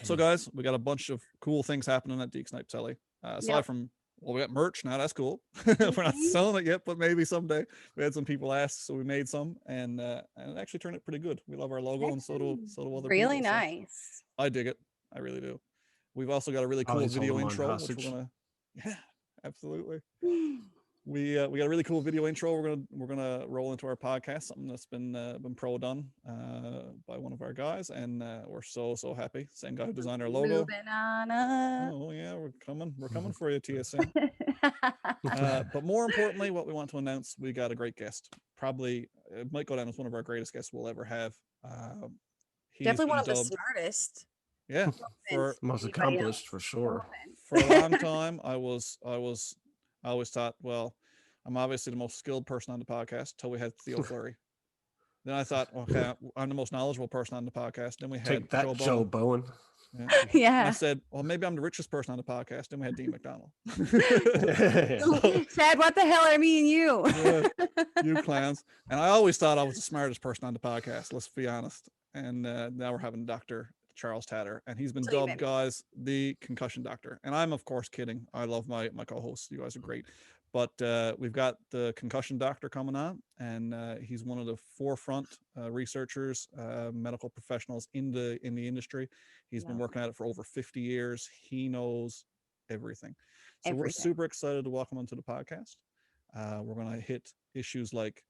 So guys, we got a bunch of cool things happening at Deek Snipe Telly. Aside from, well, we got merch now. That's cool. We're not selling it yet, but maybe someday. We had some people ask, so we made some, and it actually turned out pretty good. We love our logo, and so do other Really people. nice. So I dig it. I really do. We've also got a really cool Always hold video them on intro, which hostage. we're gonna. Yeah, absolutely. We got a really cool video intro. We're gonna roll into our podcast. Something that's been pro done by one of our guys, and we're so happy. Same guy who designed our logo. Moving on up. Oh yeah, we're coming for you, TSN. But more importantly, what we want to announce, we got a great guest. Probably it might go down as one of our greatest guests we'll ever have. Definitely one of the smartest. Yeah, for most accomplished for sure. For a long time, I always thought, well, I'm obviously the most skilled person on the podcast till we had Theo Fleury. Then I thought, okay, I'm the most knowledgeable person on the podcast. Then we had Take that, Joe Bowen. Yeah. I said, well, maybe I'm the richest person on the podcast. Then we had Dean McDonald. Chad, what the hell are me and you? You clowns. And I always thought I was the smartest person on the podcast. Let's be honest. And now we're having Dr. Charles Tatter, and he's been dubbed, guys, the concussion doctor. And I'm, of course, kidding. I love my co-hosts. You guys are great. But we've got the concussion doctor coming on, and he's one of the forefront researchers, medical professionals in the industry. He's been working at it for over 50 years. He knows everything. So we're super excited to welcome him to the podcast. We're going to hit issues like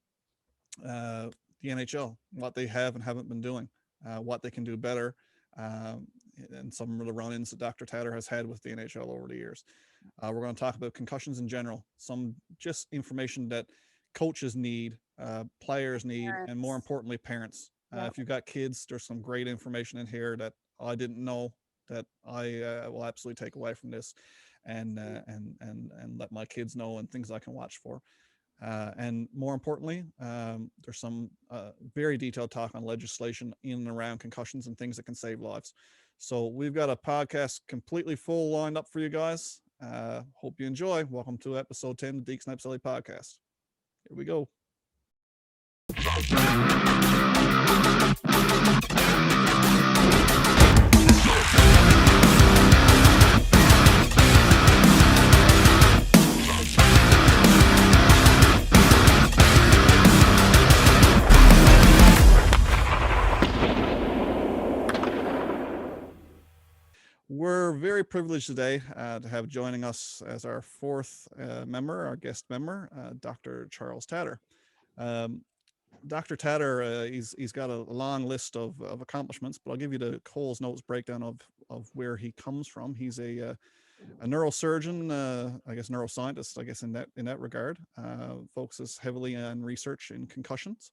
the NHL, what they have and haven't been doing, what they can do better, and some of the run-ins that Dr. Tatter has had with the NHL over the years. We're going to talk about concussions in general, some just information that coaches need, players need, and more importantly, parents. If you've got kids, there's some great information in here that I didn't know that I will absolutely take away from this, and let my kids know, and things I can watch for. And more importantly, there's some very detailed talk on legislation in and around concussions and things that can save lives. So we've got a podcast completely full lined up for you guys. Hope you enjoy. Welcome to episode 10 of the Deek Snipe Telly podcast. Here we go. We're very privileged today to have joining us as our fourth member, our guest member, Dr. Charles Tatter. Dr. Tatter, he's got a long list of accomplishments, but I'll give you the Cole's Notes breakdown of where he comes from. He's a neurosurgeon, I guess neuroscientist, I guess in that regard, focuses heavily on research in concussions.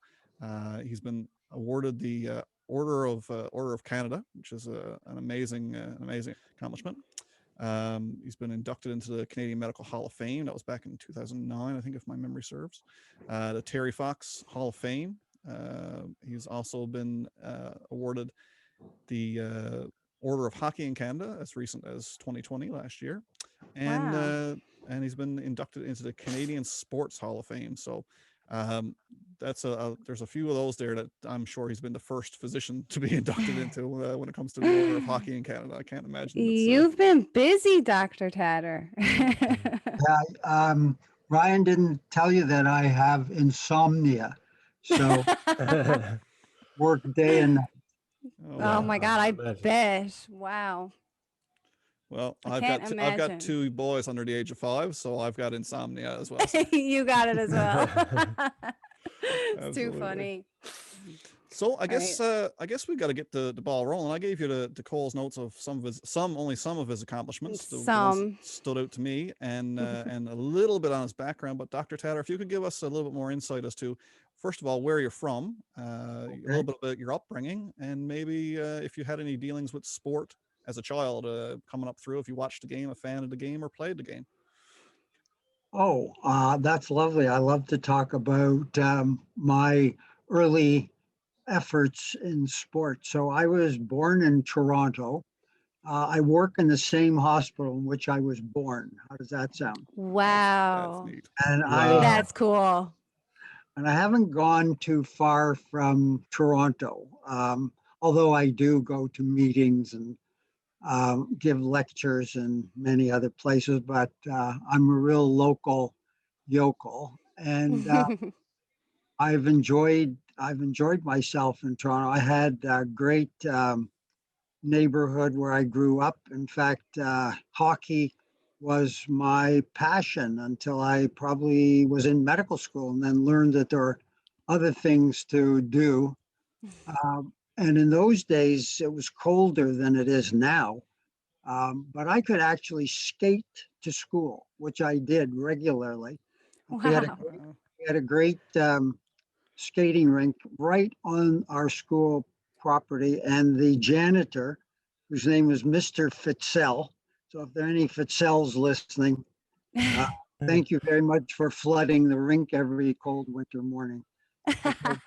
He's been awarded the Order of Canada, which is an amazing accomplishment. He's been inducted into the Canadian Medical Hall of Fame. That was back in 2009, I think, if my memory serves. The Terry Fox Hall of Fame. He's also been awarded the Order of Hockey in Canada as recent as 2020, last year, and he's been inducted into the Canadian Sports Hall of Fame. So there's a few of those there that I'm sure he's been the first physician to be inducted into when it comes to the Order of Hockey in Canada. I can't imagine. You've been busy, Dr. Tatter. Ryan didn't tell you that I have insomnia, so work day and night. Oh my God, I bet. Wow. Well, I've got two boys under the age of 5, so I've got insomnia as well. So. You got it as well. It's too funny. So I guess we got to get the ball rolling. I gave you the Cole's Notes of only some of his accomplishments. Some stood out to me, and and a little bit on his background. But Dr. Tatter, if you could give us a little bit more insight as to, first of all, where you're from, a little bit about your upbringing, and maybe if you had any dealings with sport as a child coming up through, if you watched the game, a fan of the game, or played the game. Oh, that's lovely. I love to talk about my early efforts in sport. So I was born in Toronto. I work in the same hospital in which I was born. How does that sound? Wow. That's neat. And that's cool. And I haven't gone too far from Toronto, although I do go to meetings and give lectures in many other places, but I'm a real local yokel, and I've enjoyed myself in Toronto. I had a great neighborhood where I grew up. In fact, hockey was my passion until I probably was in medical school, and then learned that there are other things to do. And in those days, it was colder than it is now. But I could actually skate to school, which I did regularly. We had a Wow. great skating rink right on our school property, and the janitor, whose name was Mr. Fitzell. So if there are any Fitzells listening, uh, thank you very much for flooding the rink every cold winter morning, because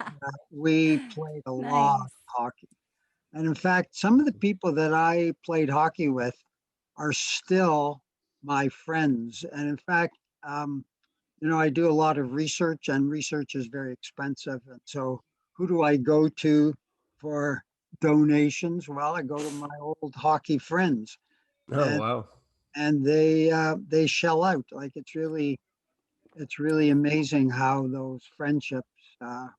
we played a lot of Nice. hockey. And in fact, some of the people that I played hockey with are still my friends. And in fact, I do a lot of research, and research is very expensive. And so, who do I go to for donations? Well, I go to my old hockey friends, Oh, and wow. they shell out. Like it's really amazing how those friendships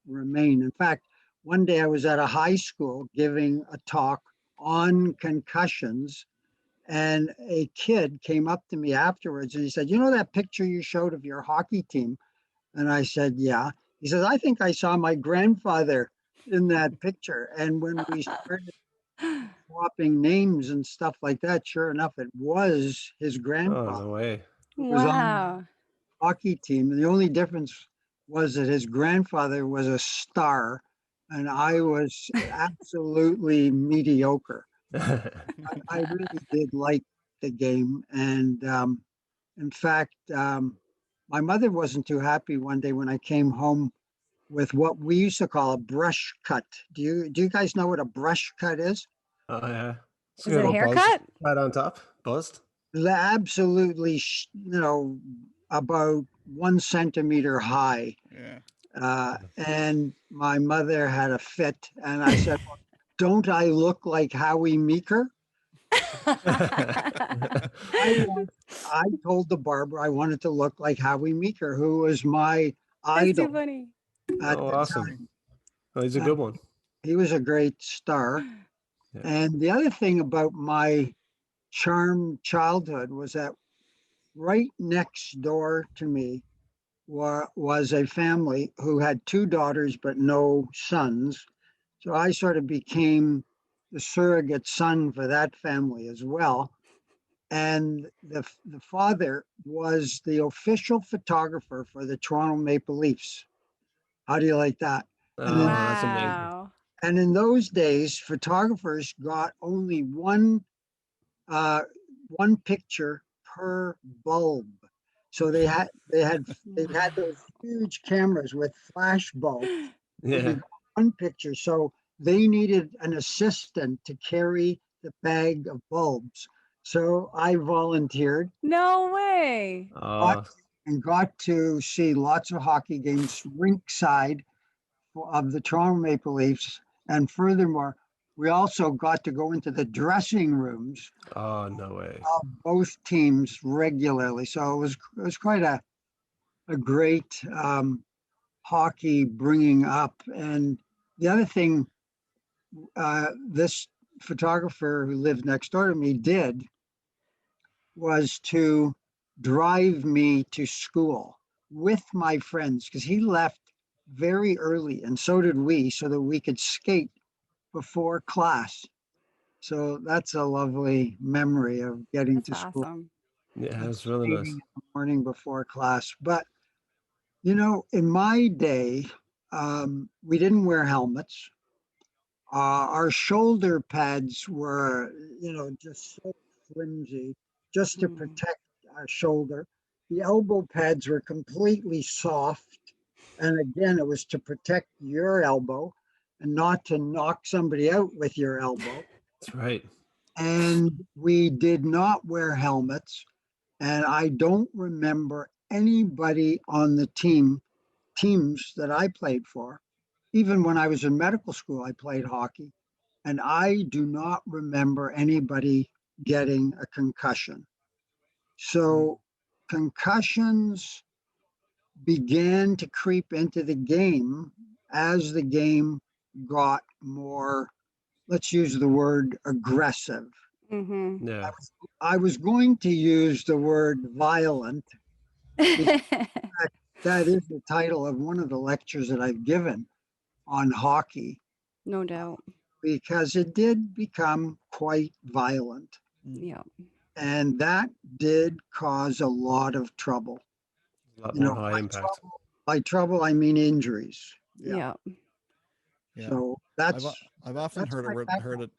remain. In fact, one day I was at a high school giving a talk on concussions, and a kid came up to me afterwards and he said, "You know that picture you showed of your hockey team?" And I said, "Yeah." He says, "I think I saw my grandfather in that picture." And when we started swapping names and stuff like that, sure enough, it was his Oh, grandfather no way. who was on Wow. the hockey team. And the only difference was that his grandfather was a star and I was absolutely mediocre. I really did like the game. And in fact, my mother wasn't too happy one day when I came home with what we used to call a brush cut. Do you guys know what a brush cut is? Oh, yeah. It's Is it a little buzz haircut? right on top. Buzzed. Absolutely, about 1 centimeter high. Yeah. And my mother had a fit, and I said, "Well, don't I look like Howie Meeker?" I want, I told the barber I wanted to look like Howie Meeker, who was my That's too idol funny. at Oh, the awesome. time. Oh, he's a Uh, good one. he was a great star. Yeah. And the other thing about my charmed childhood was that right next door to me was a family who had two daughters but no sons. So I sort of became the surrogate son for that family as well. And the father was the official photographer for the Toronto Maple Leafs. How do you like that? And then, Oh, that's amazing. Wow. and in those days, photographers got only uh, one picture per bulb. So they had those huge cameras with flash bulbs, but you Yeah. got one picture. So they needed an assistant to carry the bag of bulbs. So I volunteered No way. got, Oh, and got to see lots of hockey games rink side of the Toronto Maple Leafs. And furthermore, we also got to go into the dressing rooms oh, no way. of both teams regularly. So it was quite a great hockey bringing up. And the other thing this photographer who lived next door to me did was to drive me to school with my friends because he left very early and so did we so that we could skate before class. So that's a lovely memory of getting That's to school awesome. Yeah, and that's really skating nice. in the morning before class. But in my day, we didn't wear helmets. Our shoulder pads were, just so flimsy, just to Mm. protect our shoulder. The elbow pads were completely soft. And again, it was to protect your elbow and not to knock somebody out with your elbow. That's right. And we did not wear helmets. And I don't remember anybody on the teams that I played for. Even when I was in medical school, I played hockey. And I do not remember anybody getting a concussion. So concussions began to creep into the game as the game got more, let's use the word aggressive. Mm-hmm. Yeah. I was going to use the word violent. That is the title of one of the lectures that I've given on hockey, No doubt. because it did become quite violent. Yeah. And that did cause a lot of trouble. A lot You more know, high impact. by trouble, I mean injuries. Yeah. Yeah. So I've often that's heard my background.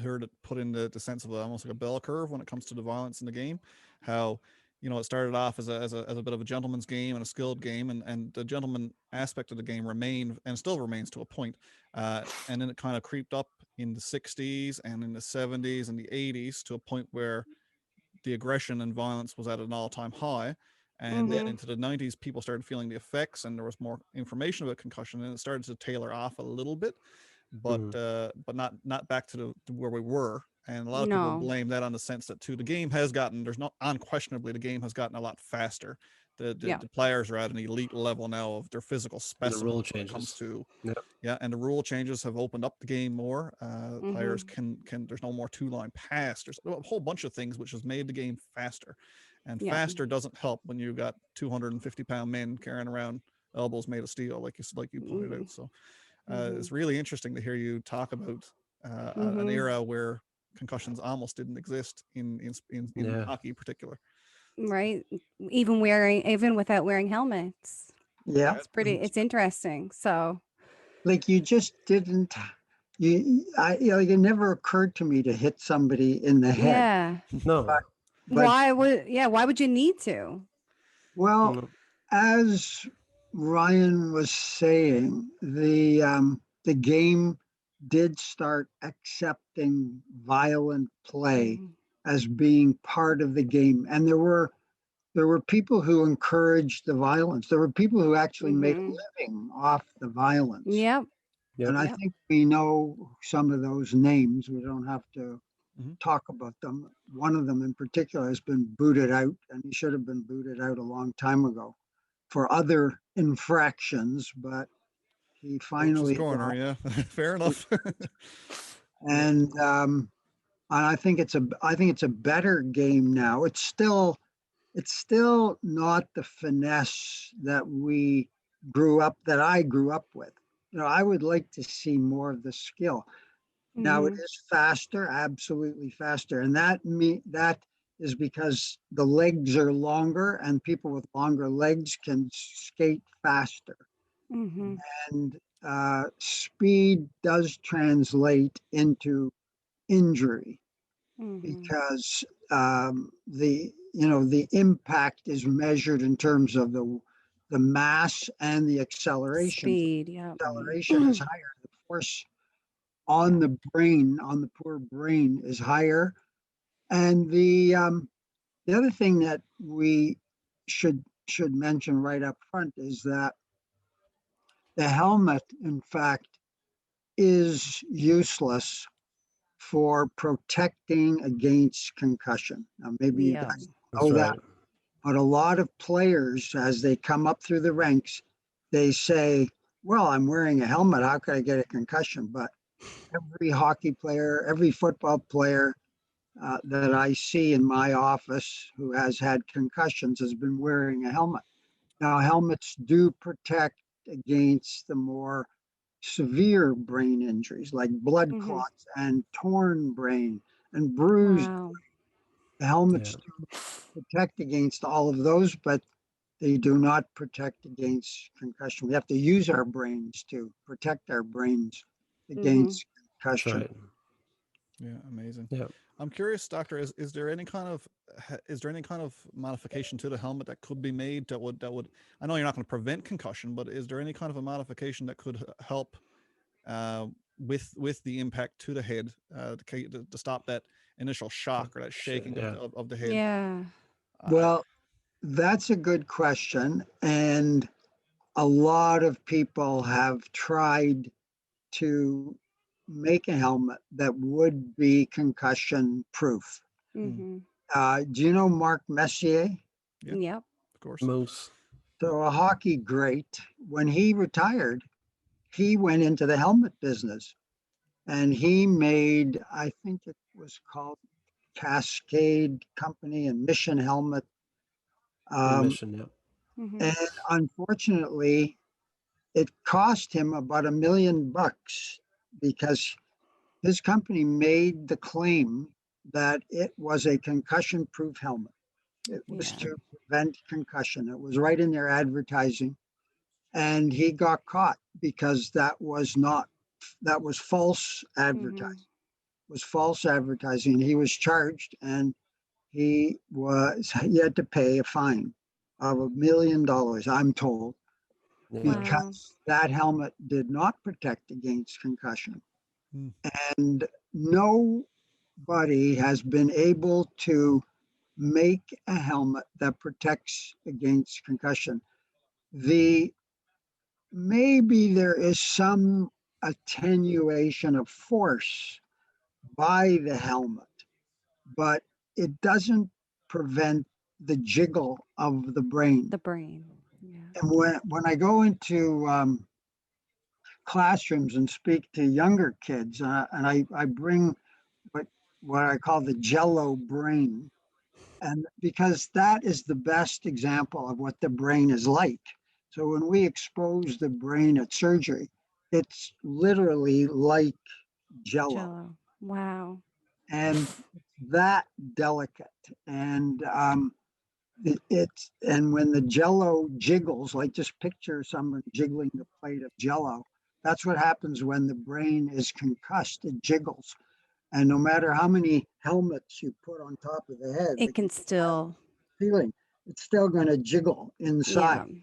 heard it put in the sense of almost like a bell curve when it comes to the violence in the game. How, you know, it started off as a bit of a gentleman's game and a skilled game, and the gentleman aspect of the game remained and still remains to a point. And then it kind of creeped up in the 60s and in the 70s and the 80s to a point where the aggression and violence was at an all-time high. And then into the 90s, people started feeling the effects, and there was more information about concussion, and it started to tailor off a little bit, but not back to where we were. And a lot of people No. blame that on the sense that too, the game has gotten, there's not unquestionably the game has gotten a lot faster. The players are at an elite level now of their physical And the specimen rule when it comes changes. to and the rule changes have opened up the game more. Players can there's no more two-line pass. There's a whole bunch of things which has made the game faster, and faster doesn't help when you got 250-pound men carrying around elbows made of steel, like you pointed out. So it's really interesting to hear you talk about an era where concussions almost didn't exist in hockey in particular. Right. Even without wearing helmets. Yeah. It's interesting. So Like you just didn't, it never occurred to me to hit somebody in the head. yeah. No. But Why would you need to? well, No. as Ryan was saying, the game did start accepting violent play as being part of the game, and there were people who encouraged the violence. There were people who actually made a living off the violence. Yep. And I think we know some of those names. We don't have to talk about them. One of them in particular has been booted out, and he should have been booted out a long time ago for other infractions, but he finally Corner, yeah. Fair enough. and I think it's a better game now. It's still not the finesse that I grew up with. You know, I would like to see more of the skill. Now it is faster, absolutely faster, and that is because the legs are longer, and people with longer legs can skate faster. And speed does translate into injury because the impact is measured in terms of the mass and the acceleration. Speed, yeah. Acceleration is higher. The force on the brain, on the poor brain, is higher. And the other thing that we should mention right up front is that the helmet, in fact, is useless for protecting against concussion. Now, maybe you guys know that, but a lot of players, as they come up through the ranks, they say, well, I'm wearing a helmet, how could I get a concussion? But every hockey player, every football player that I see in my office who has had concussions has been wearing a helmet. Now, helmets do protect against the more severe brain injuries like blood clots and torn brain and bruised. The helmets do protect against all of those, but they do not protect against concussion. We have to use our brains to protect our brains against concussion. Right. Yeah, amazing. Yeah. I'm curious, Doctor, is there any kind of modification to the helmet that could be made that would I know you're not going to prevent concussion, but is there any kind of a modification that could help with the impact to the head to stop that initial shock or that shaking of the head? Yeah. Well, that's a good question, and a lot of people have tried to make a helmet that would be concussion proof. Mm-hmm. Do you know Mark Messier? Yeah. Yep. Of course. Moose. So a hockey great. When he retired, he went into the helmet business and he made, I think it was called Cascade Company and Mission Helmet. Mission, yep. Mm-hmm. And unfortunately, it cost him about $1 million because his company made the claim that it was a concussion-proof helmet. It was Yeah. to prevent concussion. It was right in their advertising. And he got caught because that was false advertising. Mm-hmm. Was false advertising. He was charged and he had to pay a fine of $1 million, I'm told, Yeah. Wow. because that helmet did not protect against concussion. Hmm. And nobody has been able to make a helmet that protects against concussion. Maybe there is some attenuation of force by the helmet, but it doesn't prevent the jiggle of the brain. The brain. Yeah. And when I go into classrooms and speak to younger kids, and I bring what I call the Jello brain, and because that is the best example of what the brain is like. So when we expose the brain at surgery, it's literally like Jello, Jello. Wow. and that delicate. And and when the Jello jiggles, like just picture someone jiggling the plate of Jello. That's what happens when the brain is concussed. It jiggles. And no matter how many helmets you put on top of the head, It can still. feeling, it's still going to jiggle inside. Yeah.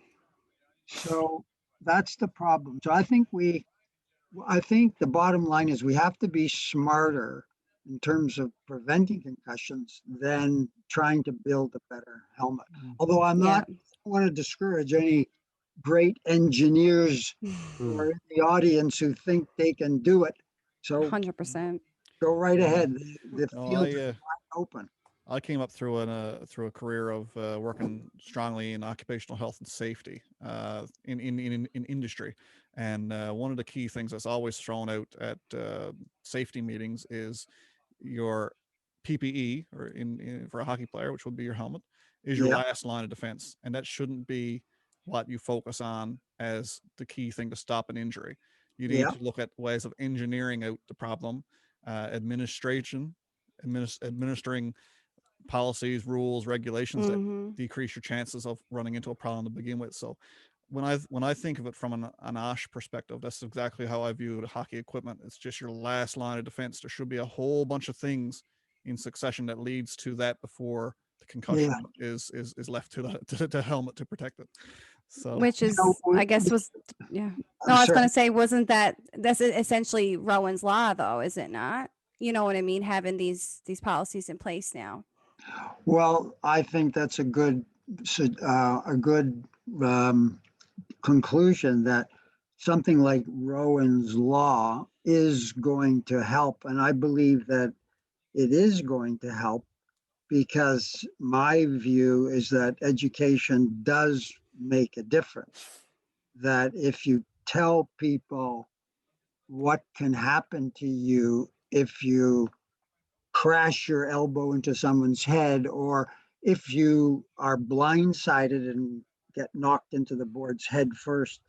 So that's the problem. So I think the bottom line is we have to be smarter in terms of preventing concussions than trying to build a better helmet. Although I want to discourage any great engineers who are in the audience who think they can do it. So 100%. go right ahead. The field is wide open. I came up through a career of working strongly in occupational health and safety in industry, and one of the key things that's always thrown out at safety meetings is your PPE, or for a hockey player, which would be your helmet, is your last line of defense, and that shouldn't be what you focus on as the key thing to stop an injury. You need to look at ways of engineering out the problem, administering policies, rules, regulations that decrease your chances of running into a problem to begin with. So when I think of it from an OSH perspective, that's exactly how I view the hockey equipment. It's just your last line of defense. There should be a whole bunch of things in succession that leads to that before the concussion is left to the helmet to protect it. So, which is, I guess, was No, I was going to say, that's essentially Rowan's law, though, is it not? You know what I mean? Having these policies in place now. Well, I think that's a good conclusion, that something like Rowan's law is going to help, and I believe that it is going to help, because my view is that education does make a difference. That if you tell people what can happen to you if you crash your elbow into someone's head, or if you are blindsided and get knocked into the boards head first,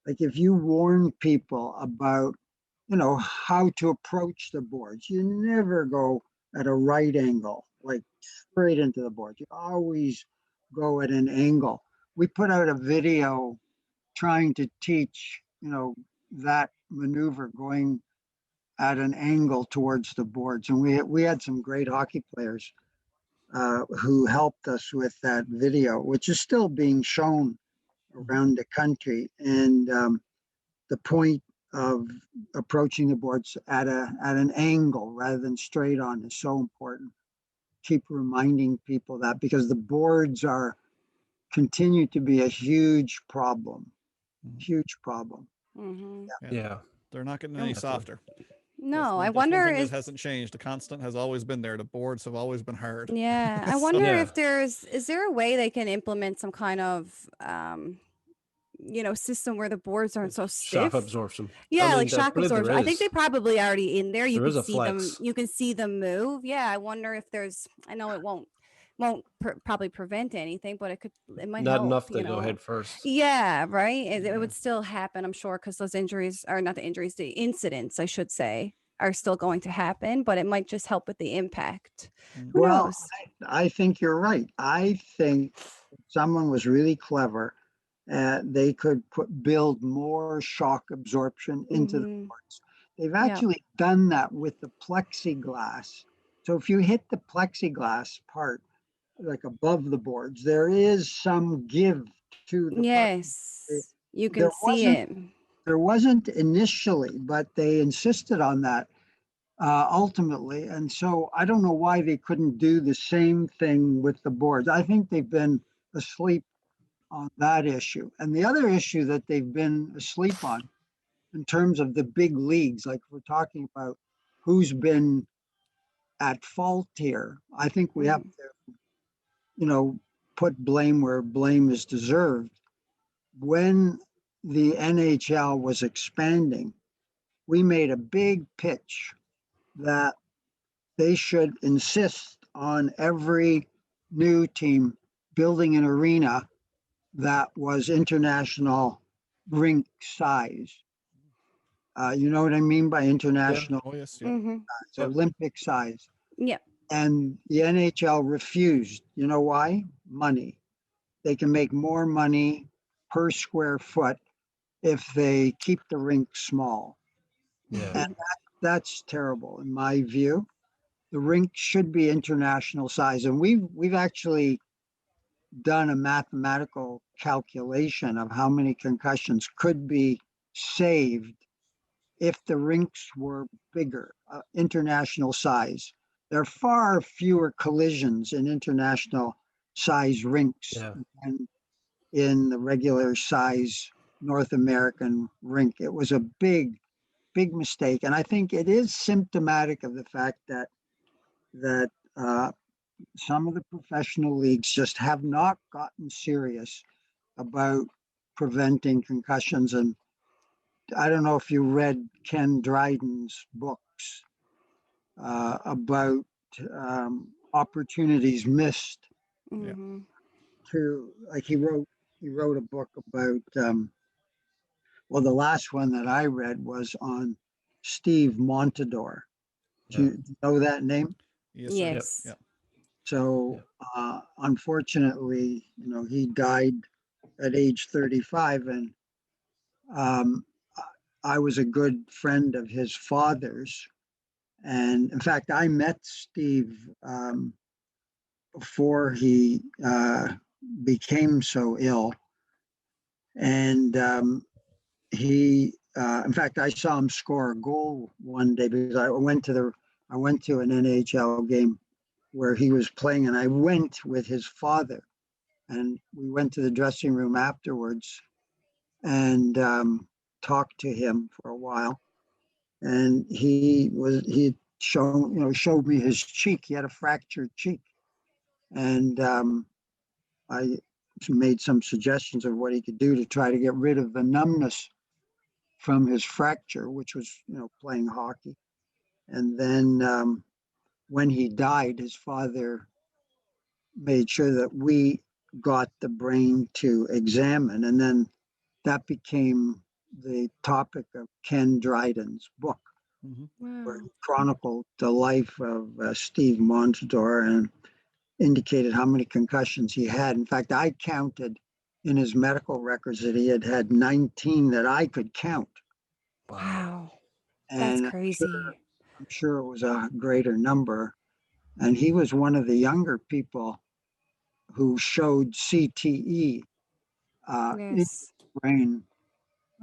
like if you warn people about, how to approach the boards, you never go at a right angle, like straight into the boards. You always go at an angle. We put out a video trying to teach, that maneuver, going at an angle towards the boards. And we had some great hockey players who helped us with that video, which is still being shown around the country. And the point of approaching the boards at an angle rather than straight on is so important. Keep reminding people that, because the boards continue to be a huge problem. Mm-hmm. Yeah. They're not getting any softer. No, I That's one wonder thing that is hasn't changed. The constant has always been there. The boards have always been hard. yeah, I So- wonder Yeah. if is there a way they can implement some kind of system where the boards aren't so Shock stiff? absorption. Yeah, I like mean, shock believe there absorption. I think they is. probably already in there. You There can is a see them. flex. You can see them move. Yeah, I wonder if there's. I know it won't probably prevent anything, but it might Not help. enough to go head first. Yeah, right. It Yeah. would still happen, I'm sure, because those injuries are not the injuries, the incidents, I should say, are still going to happen, but it might just help with the impact. Who Well, knows? I think you're right. I think if someone was really clever, they could build more shock absorption into the Mhm. boards. They've Yeah. actually done that with the plexiglass. So if you hit the plexiglass part, like above the boards, there is some give to the Yes, you There can see it. there wasn't initially, but they insisted on that ultimately. And so I don't know why they couldn't do the same thing with the boards. I think they've been asleep on that issue. And the other issue that they've been asleep on in terms of the big leagues, like we're talking about who's been at fault here, I think we have Mhm. to, put blame where blame is deserved. When the NHL was expanding, we made a big pitch that they should insist on every new team building an arena that was international rink size. You know what I mean by international? Oh yes, yeah. Mhm. It's Olympic size. Yeah. And the NHL refused. You know why? Money. They can make more money per square foot if they keep the rink small. Yeah. And that's terrible in my view. The rink should be international size. And we've actually done a mathematical calculation of how many concussions could be saved if the rinks were bigger, international size. There are far fewer collisions in international size rinks Yeah. than in the regular size North American rink. It was a big mistake, and I think it is symptomatic of the fact that some of the professional leagues just have not gotten serious about preventing concussions. And I don't know if you read Ken Dryden's books about opportunities missed. Yeah. Mhm. To like he wrote a book about well, the last one that I read was on Steve Montador. Do you know that name? Yes, sir. Yes. Yeah. So unfortunately, he died at age 35, and um, I was a good friend of his father's. And in fact, I met Steve before he became so ill. And in fact, I saw him score a goal one day because I went to an NHL game where he was playing, and I went with his father, and we went to the dressing room afterwards and talked to him for a while. And he showed me his cheek. He had a fractured cheek, and I made some suggestions of what he could do to try to get rid of the numbness from his fracture, which was playing hockey. And then when he died, his father made sure that we got the brain to examine, and then that became the topic of Ken Dryden's book, where Wow. he chronicled the life of Steve Montador and indicated how many concussions he had. In fact, I counted in his medical records that he had 19 that I could count. Wow. That's And crazy. I'm sure it was a greater number. And he was one of the younger people who showed CTE in his Yes. brain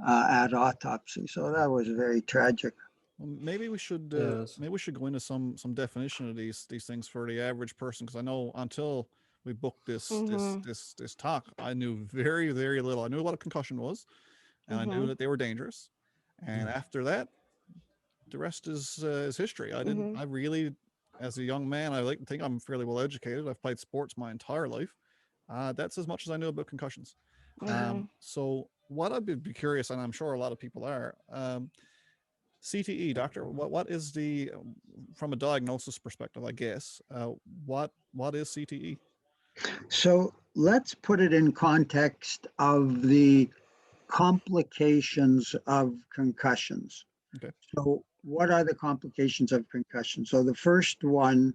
at autopsy. So that was very tragic. Well, maybe we should Yes. go into some definition of these things for the average person, because I know until we booked Mhm. this talk, I knew very very little. I knew what a concussion was, and I knew Mhm. that they were dangerous. And after that, the rest is history. Mhm. I really, as a young man, I like to think I'm fairly well educated. I've played sports my entire life. That's as much as I know about concussions. Mhm. So what I'd be curious, and I'm sure a lot of people are, CTE, doctor, what is the, from a diagnosis perspective, I guess, what is CTE? So let's put it in context of the complications of concussions. Okay. So, what are the complications of concussion? So, the first one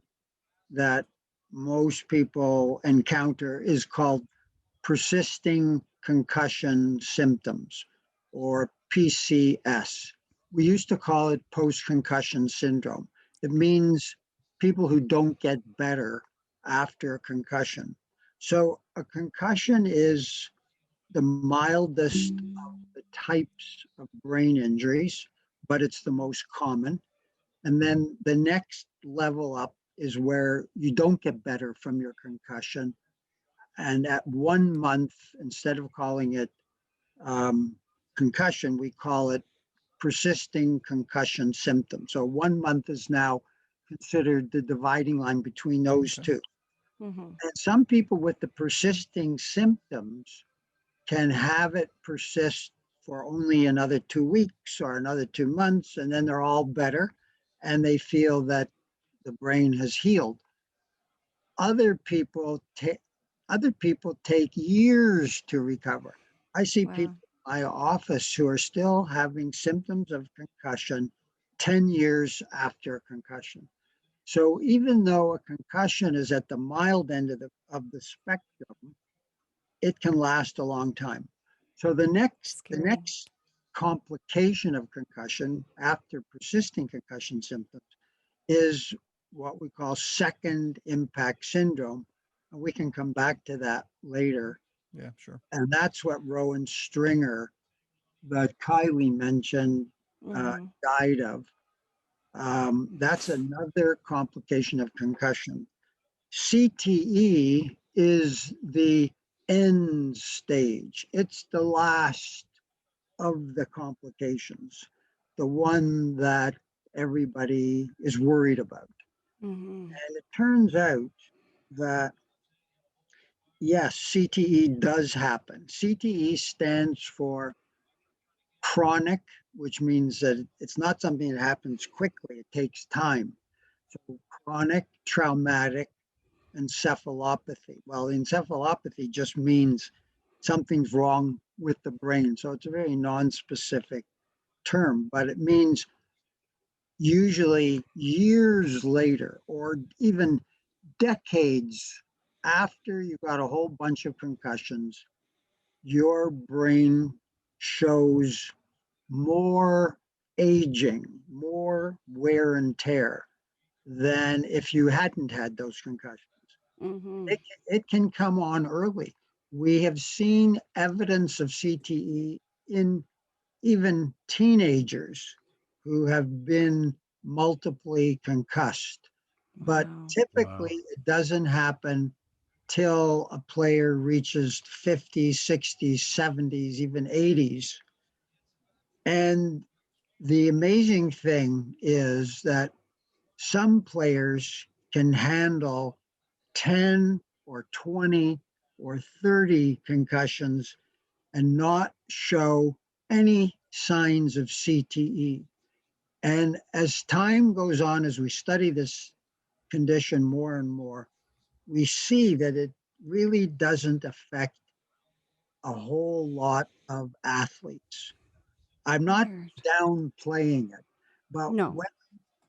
that most people encounter is called persisting concussion symptoms, or PCS. We used to call it post concussion syndrome. It means people who don't get better after a concussion. So, a concussion is the mildest of the types of brain injuries, but it's the most common. And then the next level up is where you don't get better from your concussion. And at 1 month, instead of calling it concussion, we call it persisting concussion symptoms. So 1 month is now considered the dividing line between those Okay. two. Mhm. And some people with the persisting symptoms can have it persist for only another 2 weeks or another 2 months, and then they're all better and they feel that the brain has healed. Other people take years to recover. I see people Wow. in my office who are still having symptoms of concussion 10 years after concussion. So even though a concussion is at the mild end of the spectrum, it can last a long time. So the Scary. next complication of concussion after persisting concussion symptoms is what we call second impact syndrome. And we can come back to that later. Yeah, sure. And that's what Rowan Stringer, that Kylie mentioned, Mhm. died of. That's another complication of concussion. CTE is the end stage. It's the last of the complications, the one that everybody is worried about. Mhm. And it turns out that, yes, CTE does happen. CTE stands for chronic, which means that it's not something that happens quickly, it takes time. So, chronic traumatic encephalopathy. Well, encephalopathy just means something's wrong with the brain. So it's a very non-specific term, but it means usually years later or even decades after you got a whole bunch of concussions, your brain shows more aging, more wear and tear than if you hadn't had those concussions. Mhm. It can come on early. We have seen evidence of CTE in even teenagers who have been multiply concussed. But Wow. Wow. typically, it doesn't happen till a player reaches 50s, 60s, 70s, even 80s. And the amazing thing is that some players can handle 10 or 20 or 30 concussions and not show any signs of CTE. And as time goes on, as we study this condition more and more, we see that it really doesn't affect a whole lot of athletes. I'm not Weird. downplaying it, but No.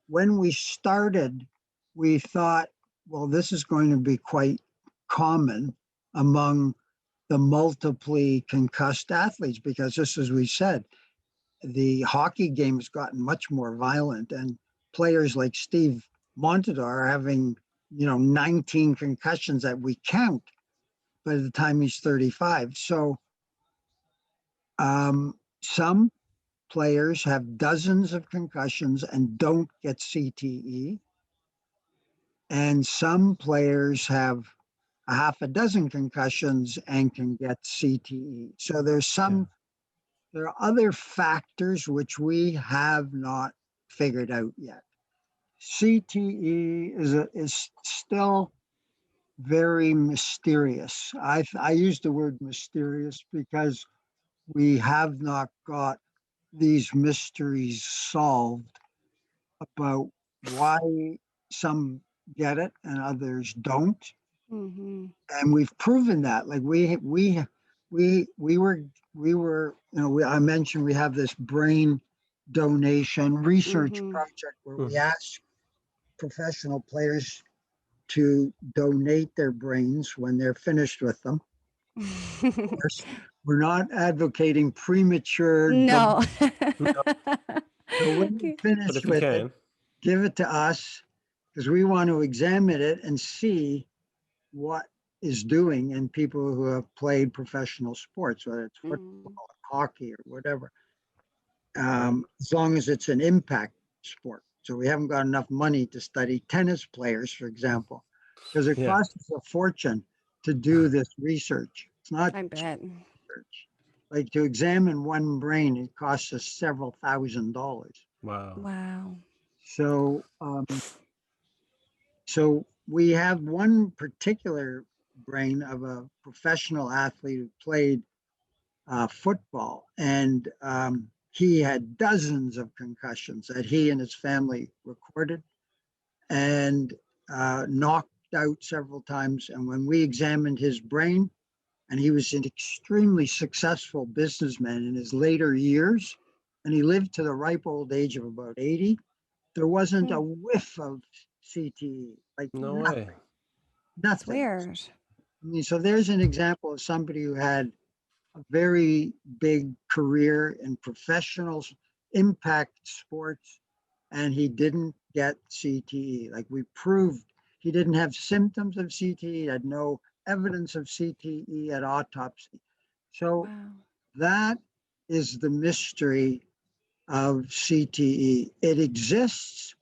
when we started, we thought, well, this is going to be quite common among the multiply concussed athletes because just as we said, the hockey game has gotten much more violent and players like Steve Montador are having, 19 concussions that we count by the time he's 35. So some players have dozens of concussions and don't get CTE. And some players have a half a dozen concussions and can get CTE. So Yeah. there are other factors which we have not figured out yet. CTE is still very mysterious. I use the word mysterious because we have not got these mysteries solved about why some get it and others don't. Mm-hmm. And we've proven that. Like we were, I mentioned we have this brain donation research project where we ask professional players to donate their brains when they're finished with them. Of course, we're not advocating premature. No. So when you But finish if you with can, it, give it to us because we want to examine it and see what is doing in people who have played professional sports, whether it's football, hockey, or whatever. As long as it's an impact sport. So we haven't got enough money to study tennis players, for example, because it costs us a fortune to do this research. It's not I bet. research. Like to examine one brain, it costs us several $1,000s. wow. Wow. So, so we have one particular brain of a professional athlete who played football, and he had dozens of concussions that he and his family recorded and knocked out several times. And when we examined his brain, and he was an extremely successful businessman in his later years, and he lived to the ripe old age of about 80, there wasn't a whiff of CTE, like No nothing. way. That's Nothing. weird. I mean, so there's an example of somebody who had a very big career in professional impact sports, and he didn't get CTE. Like we proved he didn't have symptoms of CTE, had no evidence of CTE at autopsy. So Wow. that is the mystery of CTE. It exists,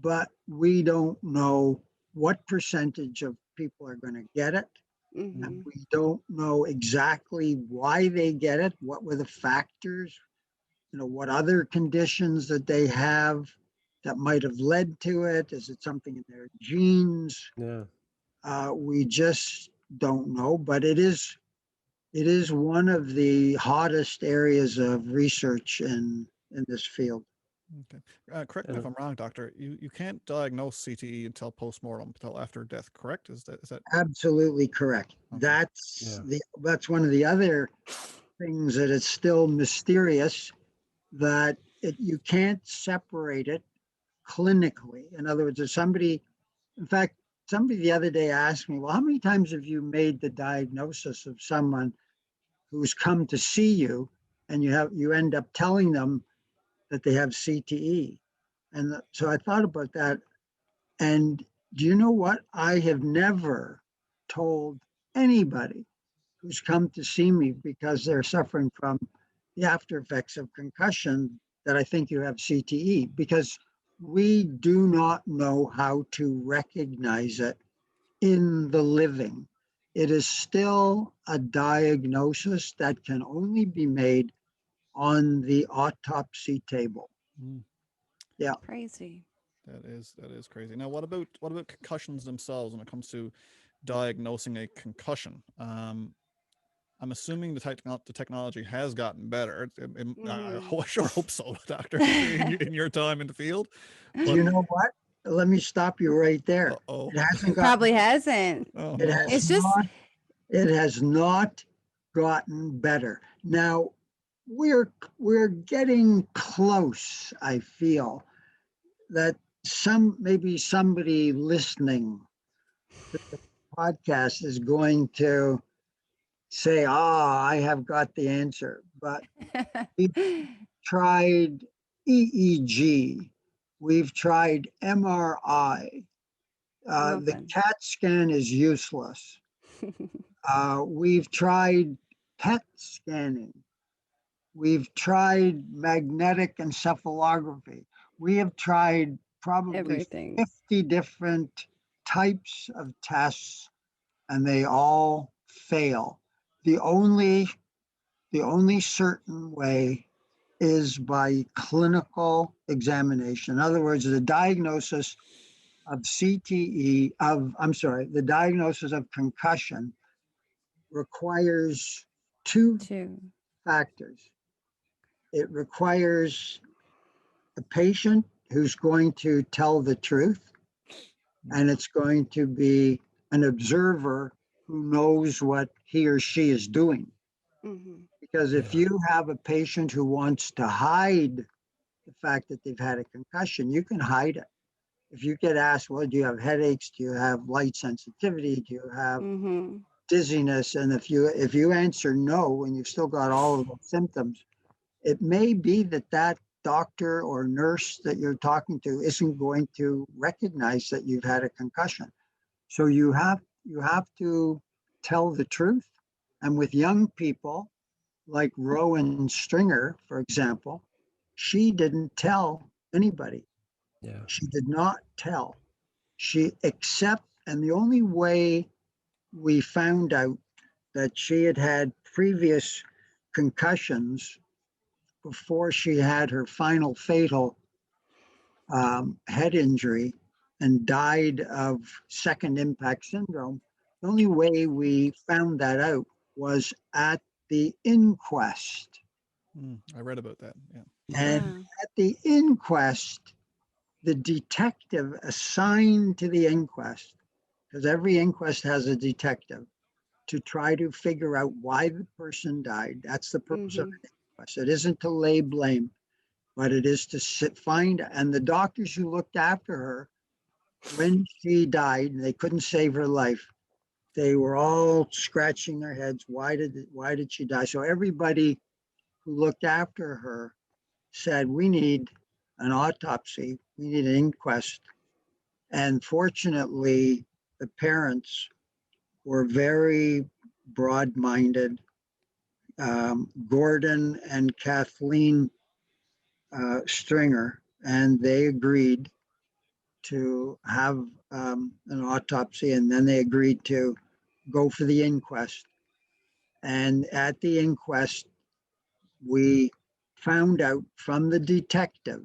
but we don't know what percentage of people are going to get it. And we don't know exactly why they get it. What were the factors? What other conditions that they have that might have led to it? Is it something in their genes? Yeah. We just don't know. But it is one of the hottest areas of research in this field. Okay. Correct me if I'm wrong, doctor. You can't diagnose CTE until postmortem, until after death. Correct? Is that Absolutely correct? Okay. That's one of the other things that it's still mysterious that you can't separate it clinically. In other words, if somebody the other day asked me, well, how many times have you made the diagnosis of someone who's come to see you and you end up telling them that they have CTE? And so I thought about that. And do you know what? I have never told anybody who's come to see me because they're suffering from the after effects of concussion that I think you have CTE, because we do not know how to recognize it in the living. It is still a diagnosis that can only be made on the autopsy table. Yeah. Crazy. That is crazy. Now, what about concussions themselves when it comes to diagnosing a concussion? I'm assuming the technology has gotten better. I sure hope so, doctor, in your time in the field. But, you know what? Let me stop you right there. It hasn't probably hasn't. Oh, it no. has It's not, it has not gotten better. Now we're getting close. I feel that maybe somebody listening to the podcast is going to say, I have got the answer. But we've tried EEG, we've tried MRI. The CAT scan is useless. We've tried PET scanning. We've tried magnetic encephalography. We have tried probably everything. 50 different types of tests, and they all fail. The only certain way is by clinical examination. In other words, the diagnosis of the diagnosis of concussion requires two factors. It requires a patient who's going to tell the truth, and it's going to be an observer who knows what he or she is doing. Because if you have a patient who wants to hide the fact that they've had a concussion, you can hide it. If you get asked, well, do you have headaches? Do you have light sensitivity? Do you have dizziness? And if you answer no, and you've still got all of the symptoms, it may be that doctor or nurse that you're talking to isn't going to recognize that you've had a concussion. So you have to tell the truth. And with young people, like Rowan Stringer, for example, she didn't tell anybody. Yeah. She did not tell. And the only way we found out that she had had previous concussions before she had her final fatal head injury and died of second impact syndrome, the only way we found that out was at the inquest. I read about that. Yeah. And at the inquest, the detective assigned to the inquest, because every inquest has a detective, to try to figure out why the person died. That's the purpose of an inquest. It isn't to lay blame, but it is to find. And the doctors who looked after her when she died, and they couldn't save her life, they were all scratching their heads. Why did she die? So everybody who looked after her said, we need an autopsy, we need an inquest. And fortunately, the parents were very broad-minded. Gordon and Kathleen Stringer, and they agreed to have an autopsy, and then they agreed to go for the inquest. And at the inquest, we found out from the detective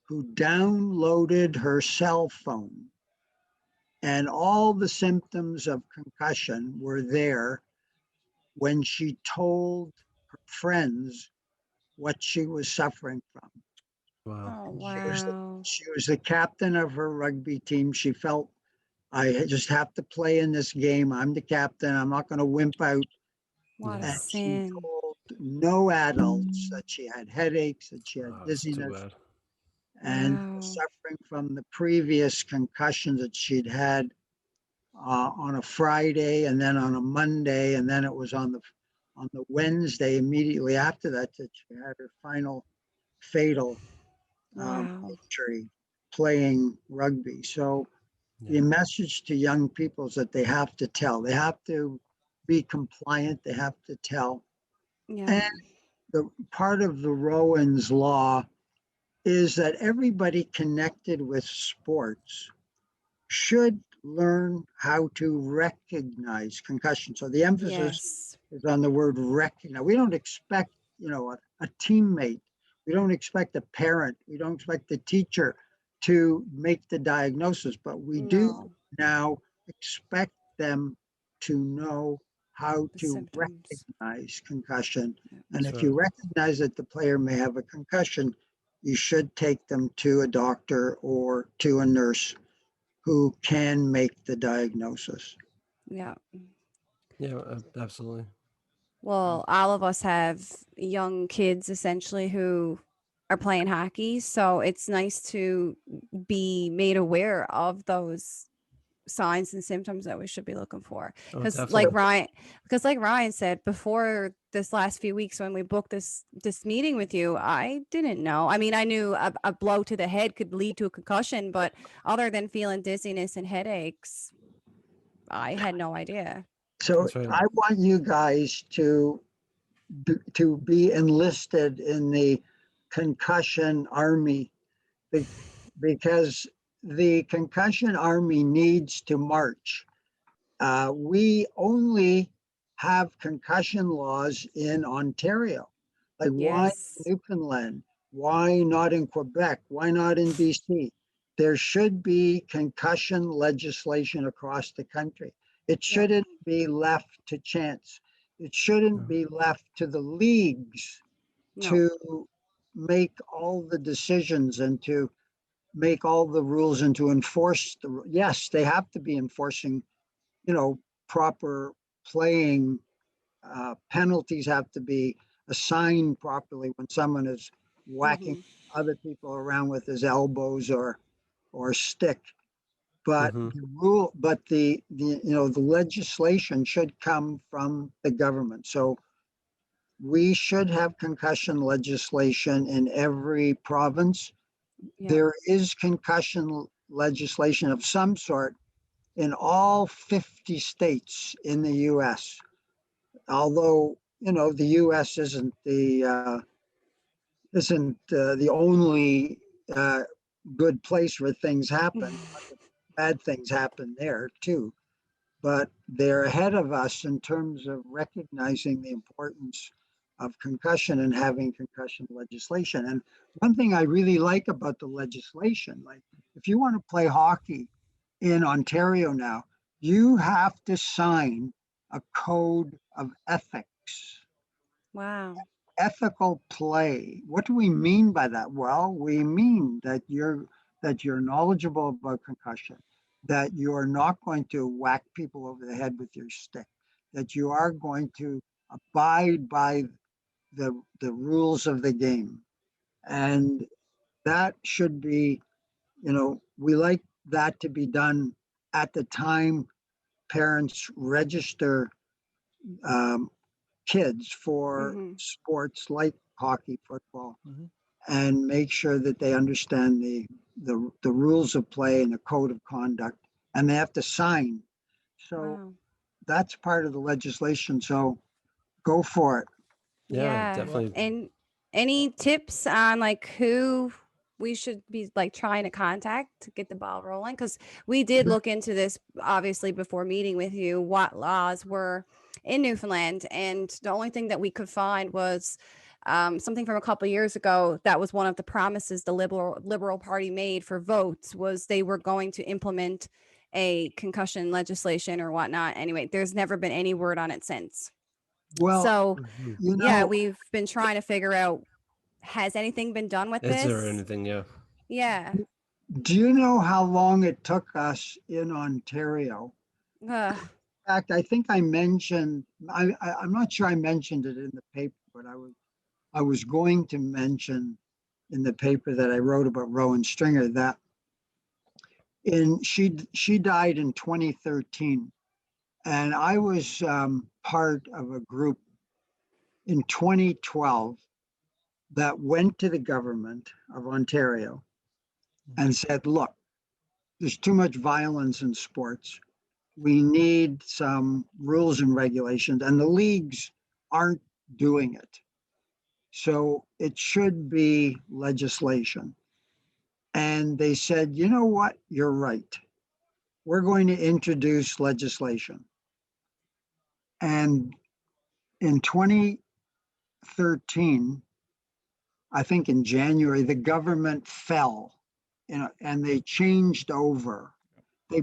who downloaded her cell phone, and all the symptoms of concussion were there when she told her friends what she was suffering from. Wow. Oh, wow. She was the captain of her rugby team. She felt, I just have to play in this game. I'm the captain. I'm not going to wimp out. What a And she sin. told no adults that she had headaches, that she had That's too dizziness, bad. and Wow. suffering from the previous concussions that she'd had on a Friday, and then on a Monday, and then it was on the Wednesday immediately after that she had her final fatal Wow. injury playing rugby. So the message to young people is that they have to tell. They have to be compliant. They have to tell. Yeah. And the part of the Rowan's Law is that everybody connected with sports should learn how to recognize concussion. So the emphasis is on the word recognize. We don't expect, a teammate. We don't expect a parent. We don't expect the teacher to make the diagnosis, but we do now expect them to know how to recognize concussion. And if you recognize that the player may have a concussion, you should take them to a doctor or to a nurse who can make the diagnosis. Yeah. Yeah, absolutely. Well, all of us have young kids essentially who are playing hockey. So it's nice to be made aware of those signs and symptoms that we should be looking for. Because like Ryan said, before this last few weeks when we booked this meeting with you, I didn't know. I mean, I knew a blow to the head could lead to a concussion, but other than feeling dizziness and headaches, I had no idea. So I want you guys to be enlisted in the concussion army, because the concussion army needs to march. We only have concussion laws in Ontario. Like, why Yes. Newfoundland? Why not in Quebec? Why not in BC? There should be concussion legislation across the country. It Yeah. shouldn't be left to chance. It shouldn't No. be left to the leagues No. to make all the decisions and to make all the rules and to enforce the. Yes, they have to be enforcing, proper playing. Penalties have to be assigned properly when someone is whacking Mhm. other people around with his elbows or stick. But Mhm. the legislation should come from the government. So we should have concussion legislation in every province. Yeah. There is concussion legislation of some sort in all 50 states in the US. Although, the US isn't the only good place where things happen. Bad things happen there too. But they're ahead of us in terms of recognizing the importance of concussion and having concussion legislation. And one thing I really like about the legislation, like if you want to play hockey in Ontario now, you have to sign a code of ethics, Wow. ethical play. What do we mean by that? Well, we mean that you're knowledgeable about concussion, that you are not going to whack people over the head with your stick, that you are going to abide by the rules of the game. And that should be, we like that to be done at the time parents register um, kids for Mhm. sports like hockey, football, Mhm. and make sure that they understand the rules of play and the code of conduct, and they have to sign. So Wow. that's part of the legislation. So go for it. Yeah, Yeah. definitely. And any tips on like who we should be like trying to contact to get the ball rolling? Because we did look into this obviously before meeting with you, what laws were in Newfoundland. And the only thing that we could find was something from a couple of years ago. That was one of the promises the Liberal Party made for votes, was they were going to implement a concussion legislation or whatnot. Anyway, there's never been any word on it since. Well, So Mhm. yeah, we've been trying to figure out, has anything been done with Is there this? anything? Yeah. Yeah. do you know how long it took us in Ontario? Ugh. In fact, I think I mentioned, I'm not sure I mentioned it in the paper, but I was going to mention in the paper that I wrote about Rowan Stringer that she died in 2013, and I was part of a group in 2012 that went to the government of Ontario and said, "Look, there's too much violence in sports. We need some rules and regulations, and the leagues aren't doing it. So it should be legislation." And they said, "You know what? You're right. We're going to introduce legislation." And in 2013, I think in January, the government fell, and they changed over. They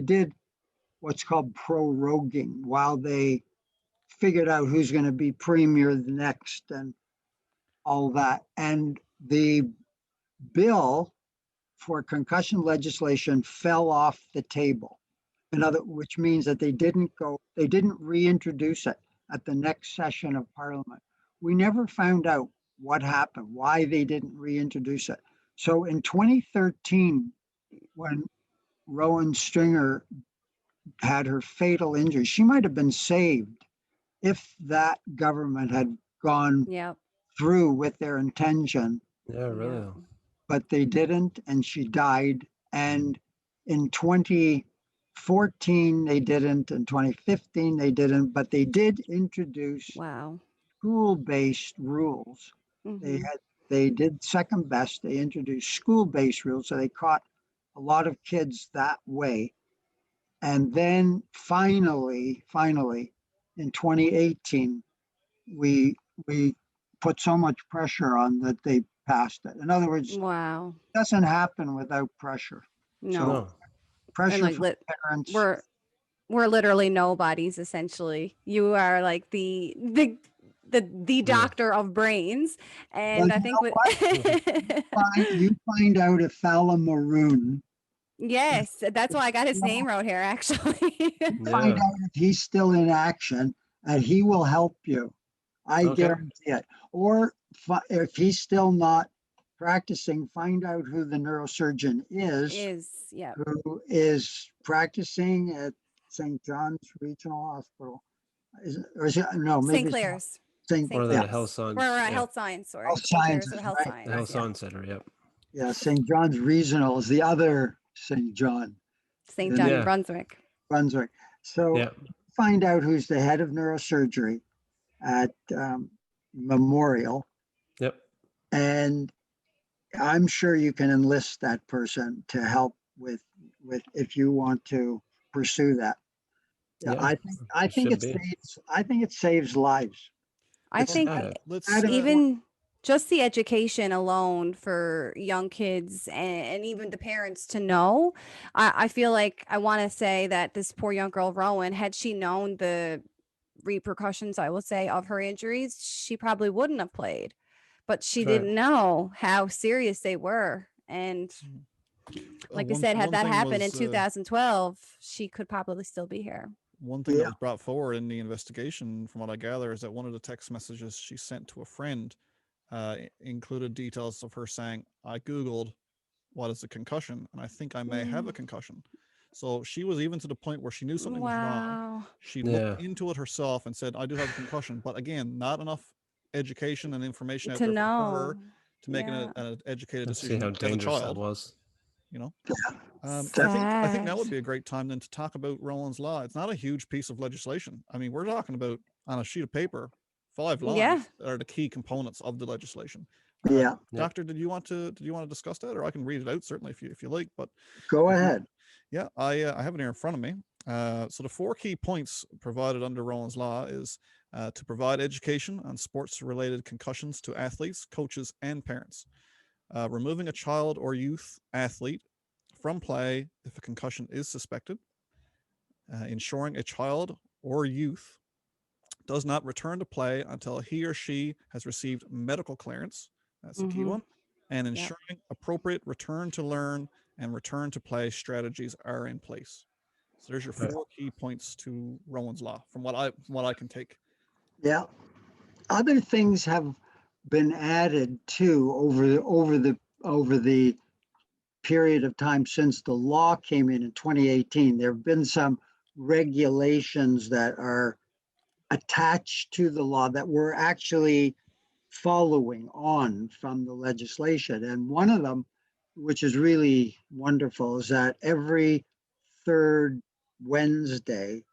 did what's called proroguing while they figured out who's going to be premier the next and all that. And the bill for concussion legislation fell off the table. Which means that they didn't reintroduce it at the next session of Parliament. We never found out what happened, why they didn't reintroduce it. So in 2013, when Rowan Stringer had her fatal injury, she might have been saved if that government had gone Yep. through with their intention, Yeah, really. Yep. but they didn't, and she died. And in 2014, they didn't. In 2015, they didn't, but they did introduce Wow. school-based rules. They Hmm. had they did second best. They introduced school-based rules, so they caught a lot of kids that way. And then finally, in 2018, we put so much pressure on that they passed it. In other words, it Wow. doesn't happen without pressure. No. So No. pressure like, from parents. We're literally nobodies essentially. You are like the doctor of brains, and Well, I you think you find out if Fala Maroon, yes, that's why I got his name wrote here actually. find out if he's still in action, and he will help you. I Okay. guarantee it. Or if he's still not practicing, find out who the neurosurgeon is Yeah. who is practicing at St. John's Regional Hospital. No, maybe St. it's Clair's. St. Or St. the Yeah, health science. Or Yeah. health science, sorry. Health St. Clair's Sciences, or health right? science. The health Yeah. science center. Yep. Yeah, St. John's Regional is the other St. John St. in John, New Yeah. Brunswick. Brunswick. So Yeah. find out who's the head of neurosurgery at Memorial, Yep. and I'm sure you can enlist that person to help with if you want to pursue that. Yeah, Yeah, I think should be. it saves lives. I It's think Yeah. Let's even just the education alone for young kids and even the parents to know, I feel like I want to say that this poor young girl, Rowan, had she known the repercussions, I will say, of her injuries, she probably wouldn't have played. But she Right. didn't know how serious they were. And like I said, had that happened in 2012, she could probably still be here. One thing that was brought forward in the investigation, from what I gather, is that one of the text messages she sent to a friend included details of her saying, I Googled what is a concussion, and I think I may have a concussion. So she was even to the point where she knew something was wrong. She looked into it herself and said, I do have a concussion. But again, not enough education and information out To there know. for her to make an educated Let's see decision how as a dangerous that child. was. You know, I think that would Sad. be a great time then to talk about Rowan's Law. It's not a huge piece of legislation. I mean, we're talking about on a sheet of paper, 5 lines Yeah. that are the key components of the legislation. Yeah. Doctor, did you want to discuss that, or I can read it out certainly if you like. But Go ahead. Yeah, I have it here in front of me. So the 4 key points provided under Rowan's Law is to provide education on sports-related concussions to athletes, coaches, and parents. Removing a child or youth athlete from play if a concussion is suspected. Ensuring a child or youth does not return to play until he or she has received medical clearance. That's a key one. And ensuring appropriate return to learn and return to play strategies are in place. So there's your 4 key points to Rowan's Law from what I can take. Yeah. Other things have been added too over the period of time since the law came in 2018. There have been some regulations that are attached to the law that we're actually following on from the legislation. And one of them, which is really wonderful, is that every third Wednesday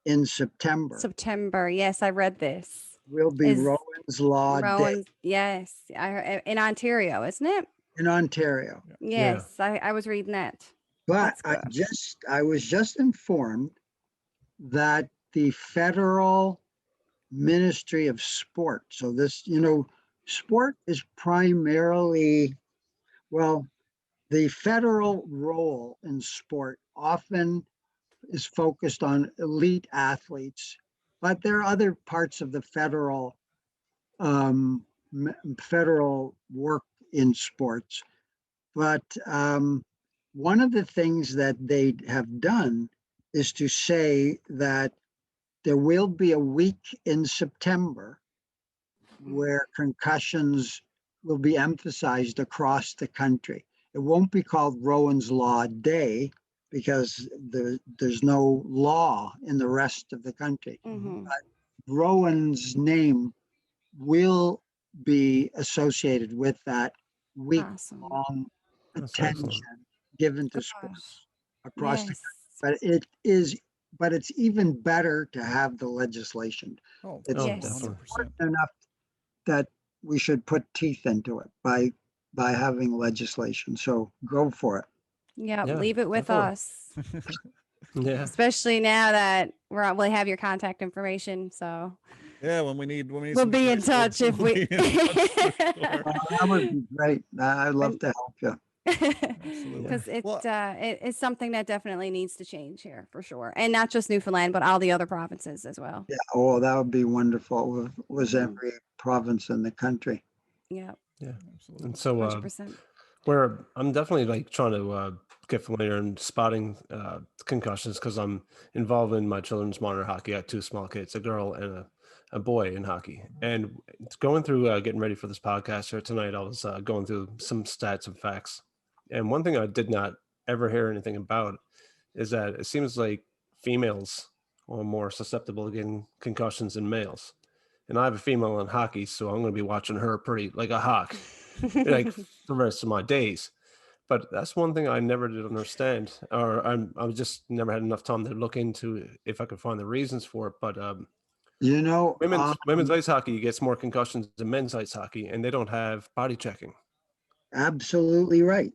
in September, Yes, I read this. will be Rowan's Law Day Yes, in Ontario, isn't it? in Ontario. Yes, I was reading that. But I was just informed that the federal Ministry of Sport, so this, sport is primarily, well, the federal role in sport often is focused on elite athletes, but there are other parts of the federal work in sports. But one of the things that they have done is to say that there will be a week in September where concussions will be emphasized across the country. It won't be called Rowan's Law Day because there's no law in the rest of the country. But Rowan's name will be associated with that week-long attention given to sports across the country. But it's even better to have the legislation. It's important enough that we should put teeth into it by having legislation. So go for it. Yeah, leave it with us. Yeah. Especially now that we have your contact information. So Yeah, when we need We'll some be in advice, touch if we'll we. be in touch for sure. That would be great. I'd love to help you. Absolutely. Because Well, it's something that definitely needs to change here for sure, and not just Newfoundland, but all the other provinces as well. Yeah. Oh, that would be wonderful. If it was Mhm. every province in the country. Yeah, Yeah. absolutely. And so 100%. where I'm definitely like trying to get familiar and spotting concussions because I'm involved in my children's monitor hockey. I have two small kids, a girl and a boy in hockey. And going through getting ready for this podcast here tonight, I was going through some stats and facts. And one thing I did not ever hear anything about is that it seems like females are more susceptible to getting concussions than males. And I have a female in hockey, so I'm going to be watching her pretty like a hawk, like the rest of my days. But that's one thing I never did understand, or I just never had enough time to look into if I could find the reasons for it. But You know, women's ice hockey gets more concussions than men's ice hockey, and they don't have body checking. absolutely right.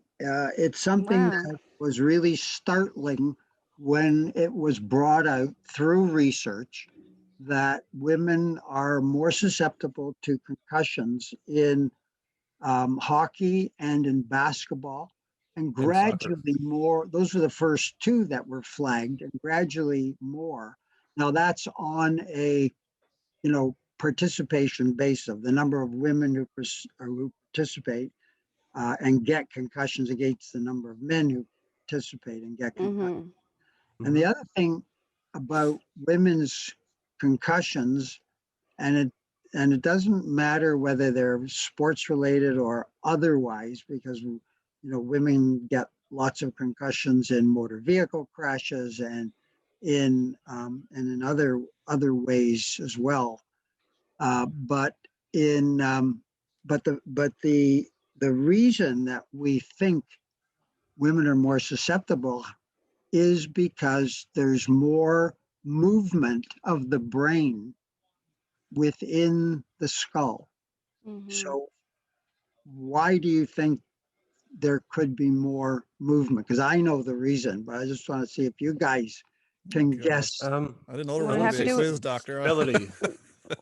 It's something Wow. that was really startling when it was brought out through research that women are more susceptible to concussions in hockey and in basketball, and And soccer. gradually more. Those were the first two that were flagged, and gradually more. Now that's on a participation base of the number of women who participate and get concussions against the number of men who participate and get concussions. Hmm. And the other thing about women's concussions, and it doesn't matter whether they're sports related or otherwise, because women get lots of concussions in motor vehicle crashes and in other ways as well. But in but the reason that we think women are more susceptible is because there's more movement of the brain within the skull. So why do you think there could be more movement? Because I know the reason, but I just want to see if you guys can guess. I didn't know there Would it was have a to do with- quiz, doctor. Ability.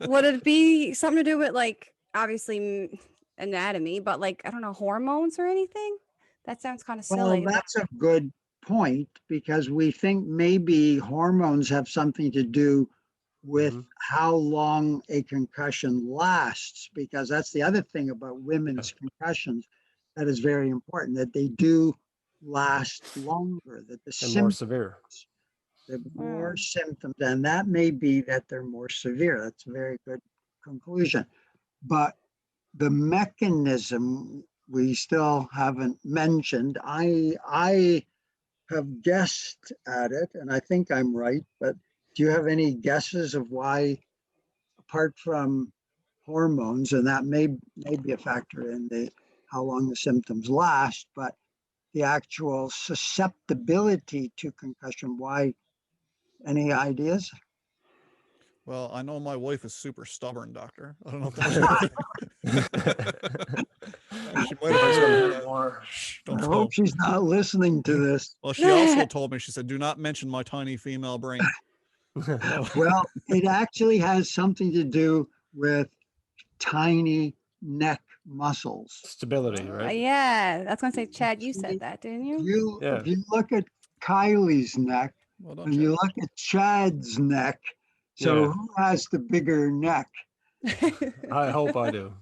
Would it be something to do with like obviously anatomy, but like I don't know, hormones or anything? That sounds kind of Well, silly. that's a good point because we think maybe hormones have something to do with how long a concussion lasts, because that's the other thing about women's concussions that is very important, that they do last longer, that the And more symptoms, severe. the more symptoms, and that may be that they're more severe. That's a very good conclusion. But the mechanism we still haven't mentioned. I have guessed at it, and I think I'm right, but do you have any guesses of why, apart from hormones, and that may be a factor in how long the symptoms last, but the actual susceptibility to concussion, why? Any ideas? Well, I know my wife is super stubborn, doctor. I don't know if that's she might have more. I hope she's not listening to this. Well, she also told me, she said, do not mention my tiny female brain. Well, it actually has something to do with tiny neck muscles. Stability, right? Yeah, that's gonna say, Chad, you said that, didn't you? If you look at Kylie's neck, Well done, and you Chad. look at Chad's neck, so Yeah. who has the bigger neck? I hope I do.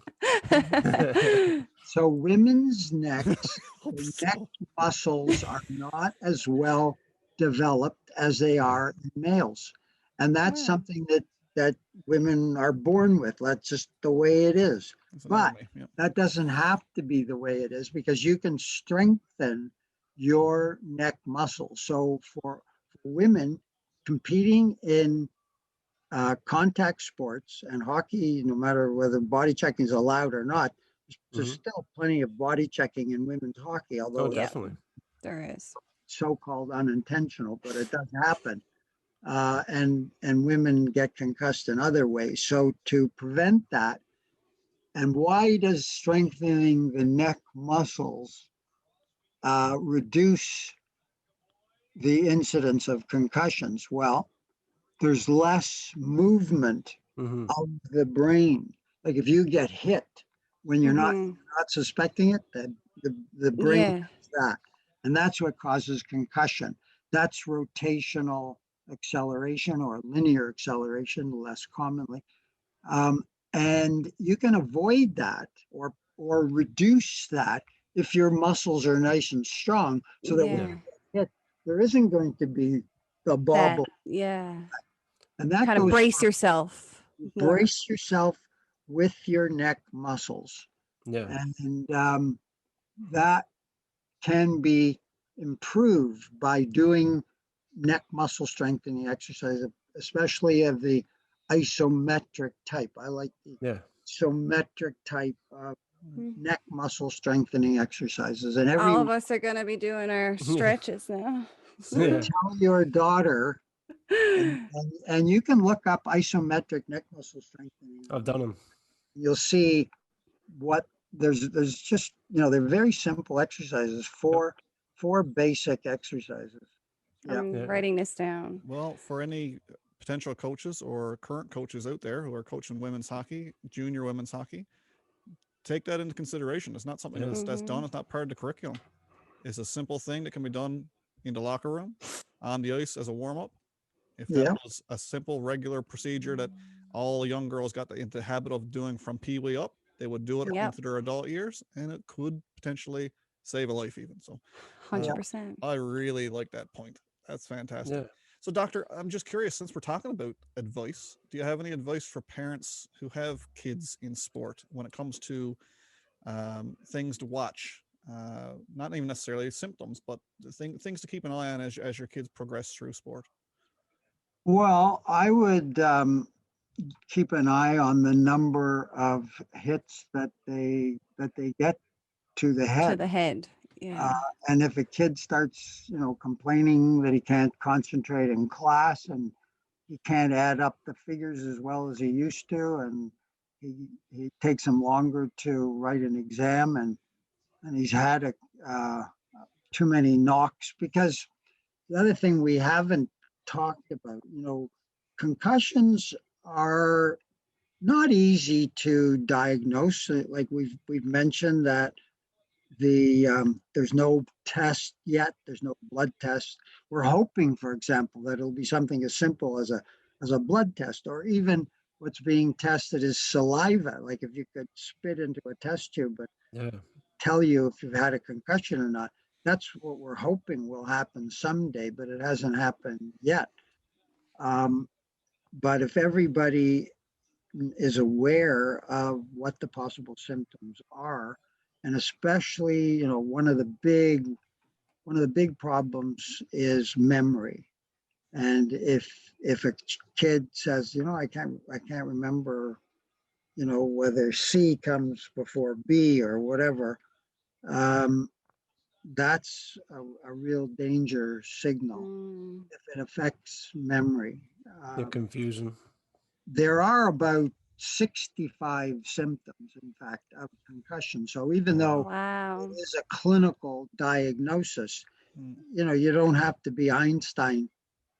So women's necks, Hope the so. neck muscles are not as well developed as they are in males. And that's Wow. something that women are born with. That's just the way it is. It's But anatomy, yeah. that doesn't have to be the way it is, because you can strengthen your neck muscles. So for women competing in contact sports and hockey, no matter whether body checking is allowed or not, there's still plenty of body checking in women's hockey, although Oh, it's definitely. There is. so-called unintentional, but it does happen. And women get concussed in other ways. So to prevent that, and why does strengthening the neck muscles reduce the incidence of concussions? Well, there's less movement of the brain. Like if you get hit when you're not suspecting it, that the brain does that. And that's what causes concussion. That's rotational acceleration or linear acceleration, less commonly. And you can avoid that or reduce that if your muscles are nice and strong, so that when you get hit, there isn't going to be the bubble. And that kind of brace yourself. Brace yourself with your neck muscles. And that can be improved by doing neck muscle strengthening exercise, especially of the isometric type. I like the isometric type of neck muscle strengthening exercises. And all of us are going to be doing our stretches now. So tell your daughter, and you can look up isometric neck muscle strengthening. I've done them. You'll see what there's just, they're very simple exercises, four basic exercises. I'm writing this down. Well, for any potential coaches or current coaches out there who are coaching women's hockey, junior women's hockey, take that into consideration. It's not something that's done. It's not part of the curriculum. It's a simple thing that can be done in the locker room, on the ice as a warm-up. If that was a simple, regular procedure that all young girls got into the habit of doing from pee-wee up, they would do it into their adult years, and it could potentially save a life even. So 100%. I really like that point. That's fantastic. So doctor, I'm just curious, since we're talking about advice, do you have any advice for parents who have kids in sport when it comes to things to watch? Not even necessarily symptoms, but things to keep an eye on as your kids progress through sport. Well, I would keep an eye on the number of hits that they get to the head. To the head, and if a kid starts, complaining that he can't concentrate in class and he can't add up the figures as well as he used to, and he takes him longer to write an exam, and he's had too many knocks. Because the other thing we haven't talked about, concussions are not easy to diagnose. Like we've mentioned that there's no test yet. There's no blood test. We're hoping, for example, that it'll be something as simple as a blood test, or even what's being tested is saliva. Like if you could spit into a test tube and tell you if you've had a concussion or not. That's what we're hoping will happen someday, but it hasn't happened yet. But if everybody is aware of what the possible symptoms are, and especially, one of the big problems is memory. And if a kid says, I can't remember, whether C comes before B or whatever, that's a real danger signal if it affects memory. The confusion. There are about 65 symptoms, in fact, of concussion. So even though it is a clinical diagnosis, you don't have to be Einstein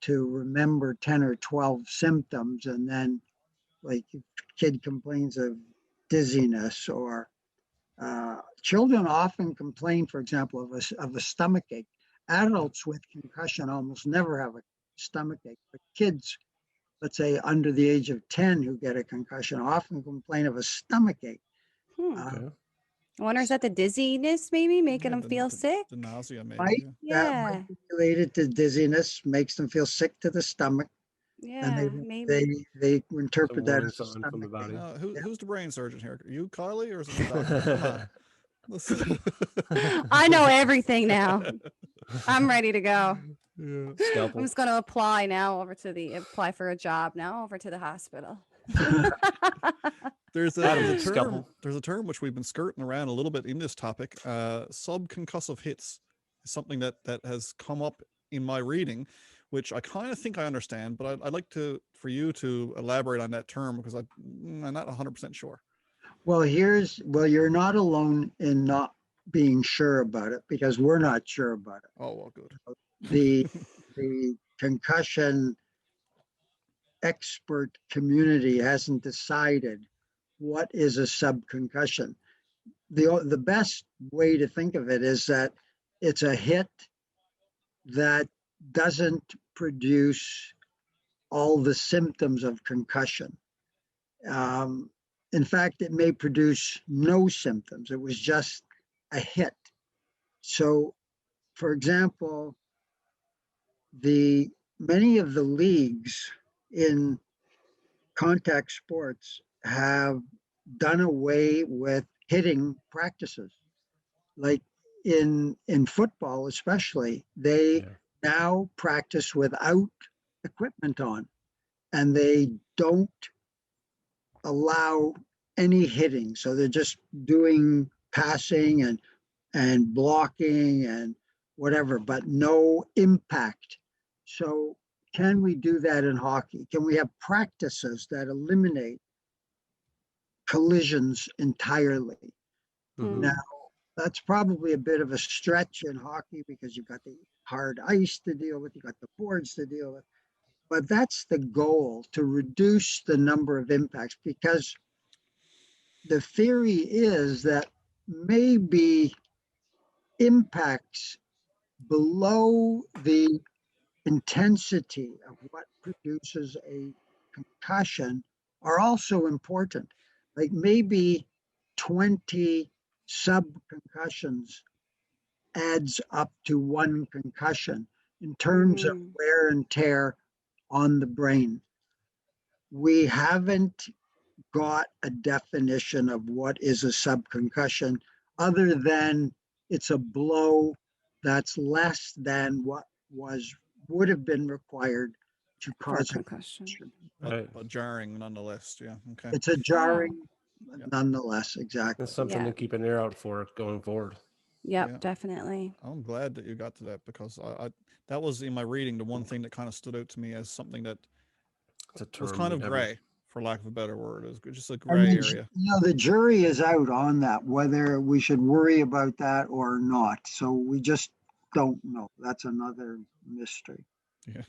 to remember 10 or 12 symptoms. And then, like, if a kid complains of dizziness, or children often complain, for example, of a stomach ache. Adults with concussion almost never have a stomach ache, but kids, let's say under the age of 10 who get a concussion, often complain of a stomach ache. I wonder, is that the dizziness maybe making them feel sick? The nausea maybe. Right? That might be related to dizziness, makes them feel sick to the stomach. And maybe. they interpret that as something from the body. Who's the brain surgeon here? Are you, Carly, or is it the doctor? I know everything now. I'm ready to go. Scalpel. I'm just going to apply for a job now over to the hospital. There's a term which we've been skirting around a little bit in this topic. Subconcussive hits is something that has come up in my reading, which I kind of think I understand, but I'd like for you to elaborate on that term, because I'm not 100% sure. Well, you're not alone in not being sure about it, because we're not sure about it. Oh, well, good. The concussion expert community hasn't decided what is a subconcussion. The best way to think of it is that it's a hit that doesn't produce all the symptoms of concussion. In fact, it may produce no symptoms. It was just a hit. So, for example, many of the leagues in contact sports have done away with hitting practices. Like in football, especially, they now practice without equipment on, and they don't allow any hitting. So they're just doing passing and blocking and whatever, but no impact. So can we do that in hockey? Can we have practices that eliminate collisions entirely? Mhm. Now, that's probably a bit of a stretch in hockey because you've got the hard ice to deal with, you've got the boards to deal with. But that's the goal, to reduce the number of impacts, because the theory is that maybe impacts below the intensity of what produces a concussion are also important. Like maybe 20 subconcussions adds up to one concussion in terms of wear and tear on the brain. We haven't got a definition of what is a subconcussion other than it's a blow that's less than what would have been required to cause a concussion. But jarring nonetheless. Yeah. Okay. It's a jarring nonetheless. Exactly. That's something to keep an ear out for going forward. Yep, definitely. I'm glad that you got to that, because I that was in my reading the one thing that kind of stood out to me as something that was kind of gray, for lack of a better word. It was just a gray area. The jury is out on that, whether we should worry about that or not. So we just don't know. That's another mystery. Yeah.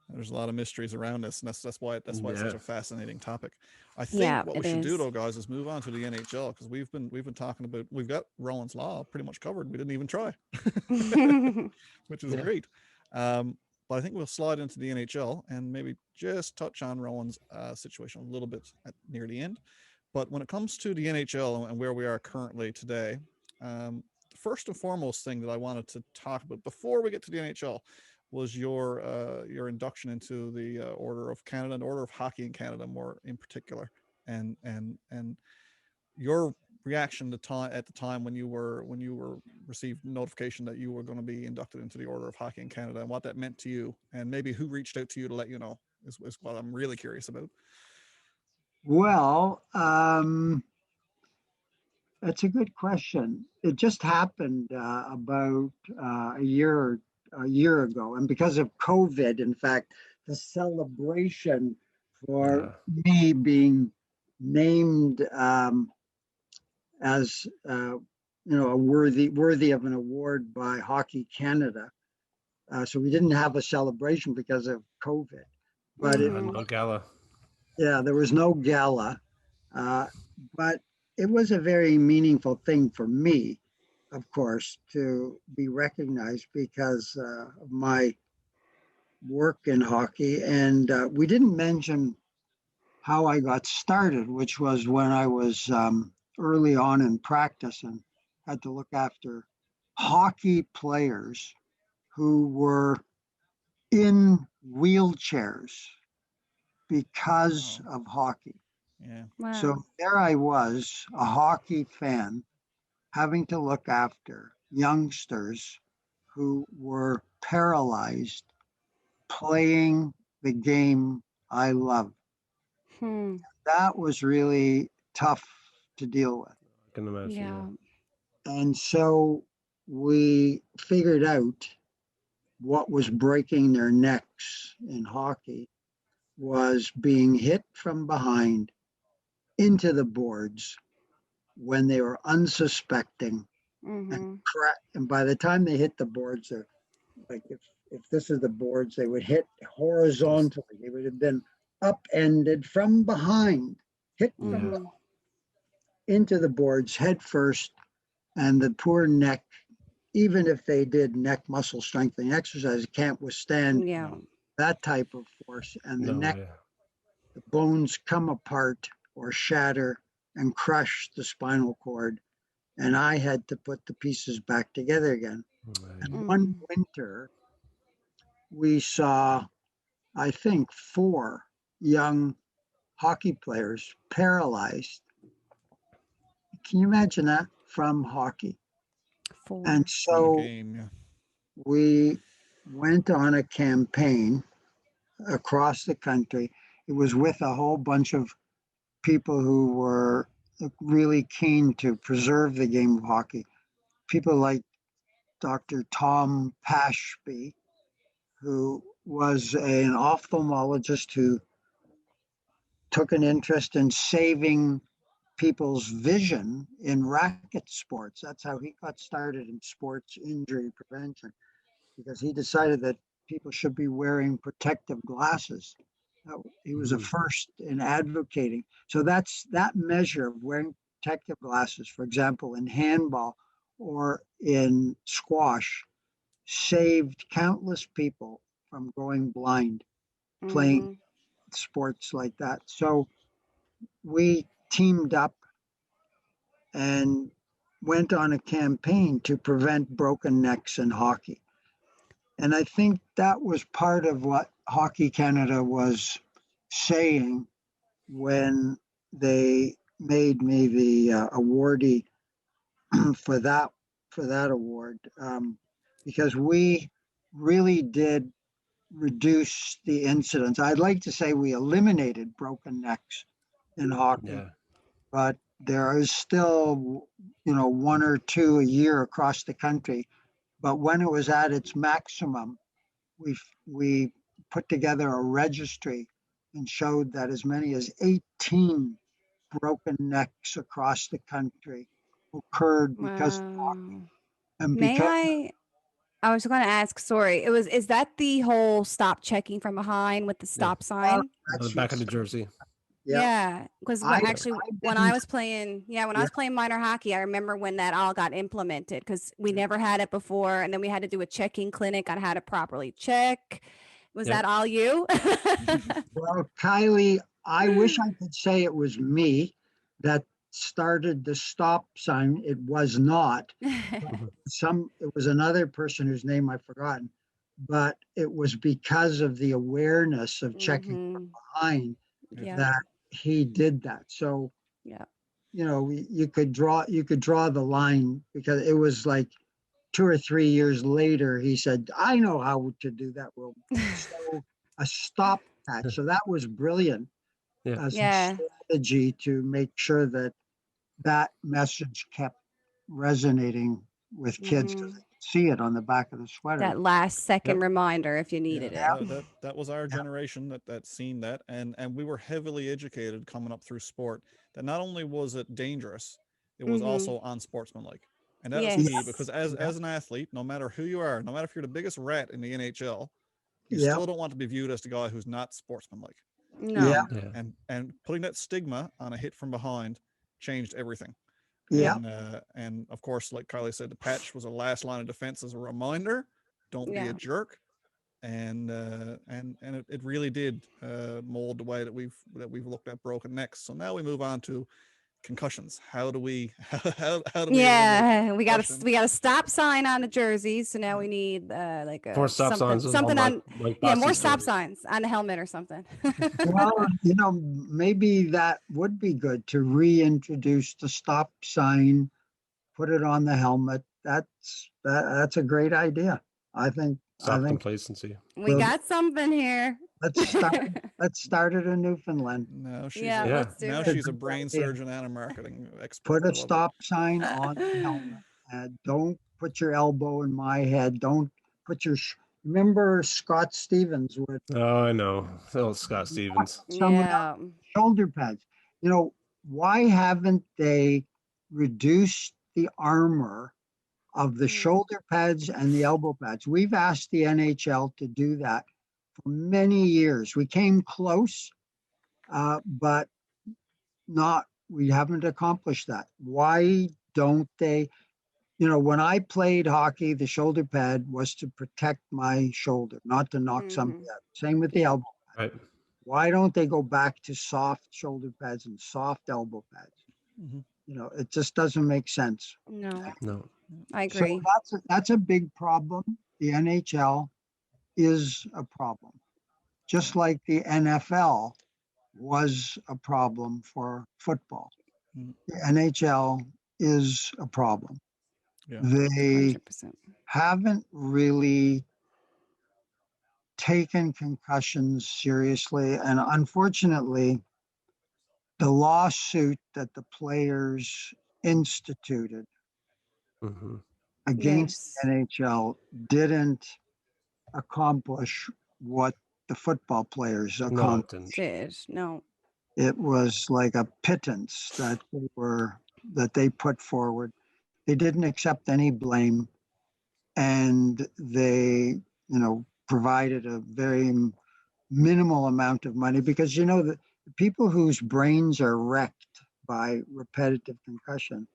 There's a lot of mysteries around this, and that's why it's such a fascinating topic. I think what we should do, though, guys, is move on to the NHL, because we've been talking about, we've got Rowan's Law pretty much covered. We didn't even try, which is great. But I think we'll slide into the NHL and maybe just touch on Rowan's situation a little bit near the end. But when it comes to the NHL and where we are currently today, the first and foremost thing that I wanted to talk about before we get to the NHL was your induction into the Order of Canada and Order of Hockey in Canada, more in particular, and your reaction at the time when you received notification that you were going to be inducted into the Order of Hockey in Canada, and what that meant to you, and maybe who reached out to you to let you know, is what I'm really curious about. Well, that's a good question. It just happened about a year ago, and because of COVID, in fact, the celebration for me being named as a worthy of an award by Hockey Canada. So we didn't have a celebration because of COVID, but no gala. Yeah, there was no gala, but it was a very meaningful thing for me, of course, to be recognized because of my work in hockey. And we didn't mention how I got started, which was when I was early on in practice and had to look after hockey players who were in wheelchairs because of hockey. Yeah. Wow. So there I was, a hockey fan, having to look after youngsters who were paralyzed playing the game I love. That was really tough to deal with. I can imagine. Yeah. And so we figured out what was breaking their necks in hockey was being hit from behind into the boards when they were unsuspecting and crack. And by the time they hit the boards, like if this is the boards, they would hit horizontally. They would have been upended from behind, hit from Yeah. behind into the boards head first, and the poor neck, even if they did neck muscle strengthening exercise, can't withstand Yeah. that type of force. And the No neck, way. the bones come apart or shatter and crush the spinal cord. And I had to put the pieces back together again. Right. And one winter, we saw, I think, 4 young hockey players paralyzed. Can you imagine that, from hockey? Four. And From the so game, yeah. we went on a campaign across the country. It was with a whole bunch of people who were really keen to preserve the game of hockey. People like Dr. Tom Pashby, who was an ophthalmologist who took an interest in saving people's vision in racket sports. That's how he got started in sports injury prevention, because he decided that people should be wearing protective glasses. He was a first in advocating. So that's that measure of wearing protective glasses, for example, in handball or in squash, saved countless people from going blind playing sports like that. So we teamed up and went on a campaign to prevent broken necks in hockey. And I think that was part of what Hockey Canada was saying when they made me the awardee for that award, because we really did reduce the incidence. I'd like to say we eliminated broken necks in hockey, Yeah. but there is still, 1 or 2 a year across the country. But when it was at its maximum, we put together a registry and showed that as many as 18 broken necks across the country occurred because of hockey. And May because I was going to ask, sorry, is that the whole stop checking from behind with the stop sign? The back of the jersey. Yeah, because when I was playing, when I was playing minor hockey, I remember when that all got implemented, because we never had it before, and then we had to do a checking clinic on how to properly check. Was that all you? Well, Kylie, I wish I could say it was me that started the stop sign. It was not. It was another person whose name I've forgotten, but it was because of the awareness of checking from behind that he did that. So, you could draw the line, because it was like 2 or 3 years later, he said, I know how to do that. We'll show a stop patch. So that was brilliant as a strategy to make sure that message kept resonating with kids, because they could see it on the back of the sweater. That last second reminder if you needed it. That was our generation that seen that, and we were heavily educated coming up through sport that not only was it dangerous, it was also unsportsmanlike. And that is key, because as an athlete, no matter who you are, no matter if you're the biggest rat in the NHL, you still don't want to be viewed as the guy who's not sportsmanlike. No. And putting that stigma on a hit from behind changed everything. And of course, like Kylie said, the patch was a last line of defense as a reminder: don't be a jerk. And it really did mold the way that we've looked at broken necks. So now we move on to concussions. How do we we got a stop sign on the jerseys, so now we need like a more stop signs something on more stop jerseys. signs on the helmet or something. Well, maybe that would be good, to reintroduce the stop sign, put it on the helmet. That's a great idea. I think complacency. We got something here. Let's start it in Newfoundland. No, let's do it. She's a brain surgeon and a marketing expert. Put a stop sign on the helmet. Don't put your elbow in my head. Don't put your. Remember Scott Stevens would. Oh, I know. Oh, Scott Stevens. Shoulder pads. Why haven't they reduced the armor of the shoulder pads and the elbow pads? We've asked the NHL to do that for many years. We came close but we haven't accomplished that. Why don't they? When I played hockey, the shoulder pad was to protect my shoulder, not to knock somebody out. Same with the elbow pad. Right. Why don't they go back to soft shoulder pads and soft elbow pads? It just doesn't make sense. No. I agree. So that's a big problem. The NHL is a problem, just like the NFL was a problem for football. The NHL is a problem. Yeah. They 100%. haven't really taken concussions seriously. And unfortunately, the lawsuit that the players instituted against the NHL didn't accomplish what the football players accomplished. No. It was like a pittance that they put forward. They didn't accept any blame, and they, provided a very minimal amount of money because, the people whose brains are wrecked by repetitive concussion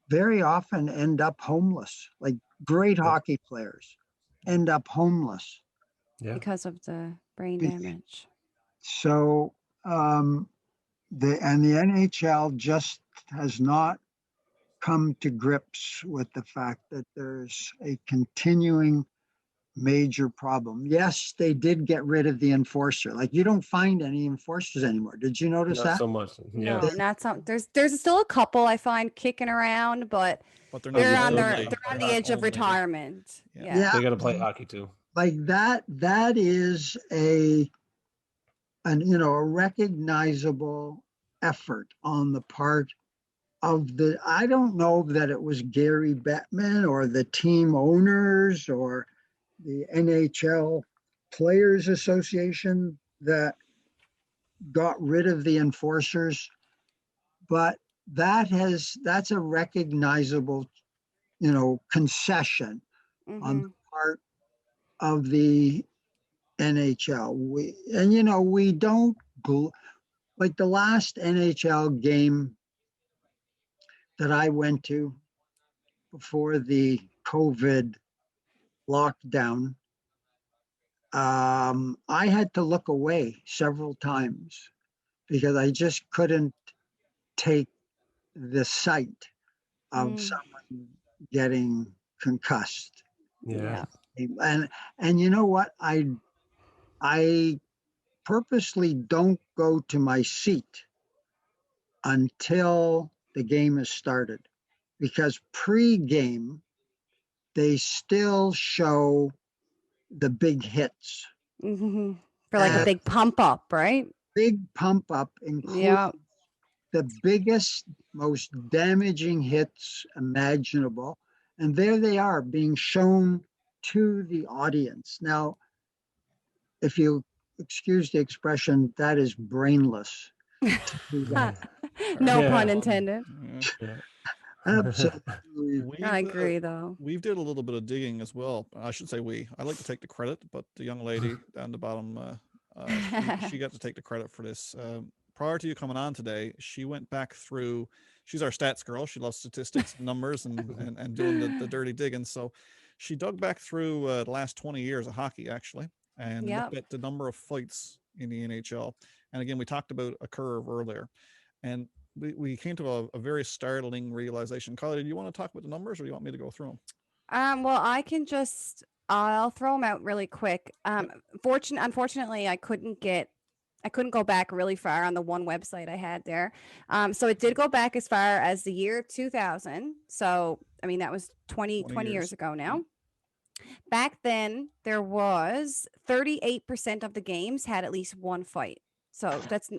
very often end up homeless. Like great hockey players end up homeless because of the brain damage. So the NHL just has not come to grips with the fact that there's a continuing major problem. Yes, they did get rid of the enforcer. Like you don't find any enforcers anymore. Did you notice Not that? so much. Yeah. No, not some. There's still a couple I find kicking around, but they're on the edge of retirement. Yeah. They got to play hockey too. Like that is a recognizable effort on the part of I don't know that it was Gary Bettman or the team owners or the NHL Players Association that got rid of the enforcers, but that's a recognizable, concession on the part of the NHL. We don't like the last NHL game that I went to before the COVID lockdown. I had to look away several times because I just couldn't take the sight of someone getting concussed. Yeah. And you know what? I purposely don't go to my seat until the game has started, because pre-game they still show the big hits for like a big pump up, right? Big pump up includes the biggest, most damaging hits imaginable, and there they are being shown to the audience. Now, if you excuse the expression, that is brainless. No pun intended. Yeah. Absolutely. I agree, though. We've did a little bit of digging as well. I should say I like to take the credit, but the young lady down the bottom, she got to take the credit for this. Prior to you coming on today, she went back through. She's our stats girl. She loves statistics, numbers, and doing the dirty digging. So she dug back through the last 20 years of hockey, actually, and looked at the number of fights in the NHL. And again, we talked about a curve earlier, and we came to a very startling realization. Carly, do you want to talk about the numbers, or do you want me to go through them? Well, I'll throw them out really quick. Unfortunately, I couldn't go back really far on the one website I had there. So it did go back as far as the year 2000. So, I mean, that was 20 years ago now. Back then, there was 38% of the games had at least one fight. So that's,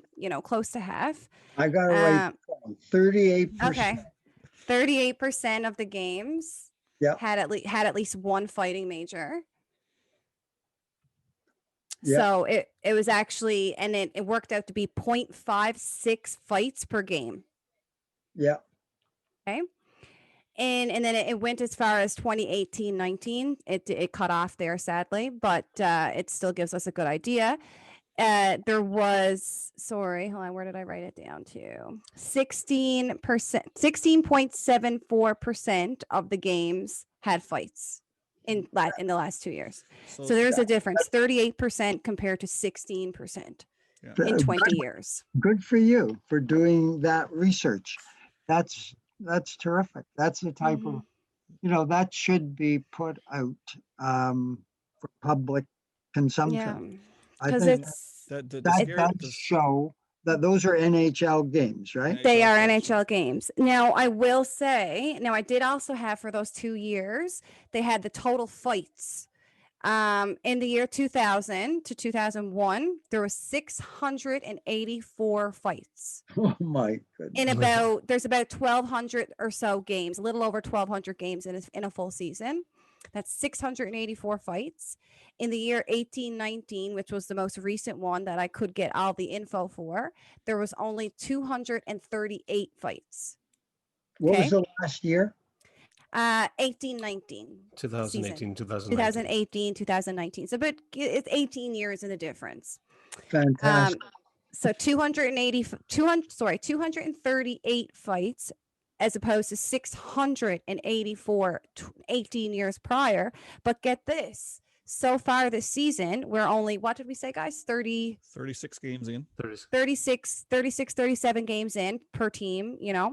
close to half. I got it right. 38%. Okay. 38% of the games had at least one fighting major. Yep. So it was actually, and it worked out to be 0.56 fights per game. Yeah. Okay. And then it went as far as 2018-19. It cut off there, sadly, but it still gives us a good idea. There was, sorry, hold on, where did I write it down to? 16.74% of the games had fights in the last 2 years. So there's a difference, 38% compared to 16% in 20 years. Good for you for doing that research. That's terrific. That's the type of, that should be put out for public consumption. Because that show that those are NHL games, right? They are NHL games. Now, I will say, I did also have for those 2 years, they had the total fights. In the year 2000 to 2001, there were 684 fights. Oh my goodness. There's about 1,200 or so games, a little over 1,200 games in a full season. That's 684 fights. In the year 1819, which was the most recent one that I could get all the info for, there was only 238 fights. What was the last year? 1819. 2018, 2018, 2019. So, but it's 18 years in the difference. Fantastic. So 238 fights as opposed to 684 18 years prior. But get this, so far this season, we're only, what did we say, guys? 36 games in. 37 games in per team, they're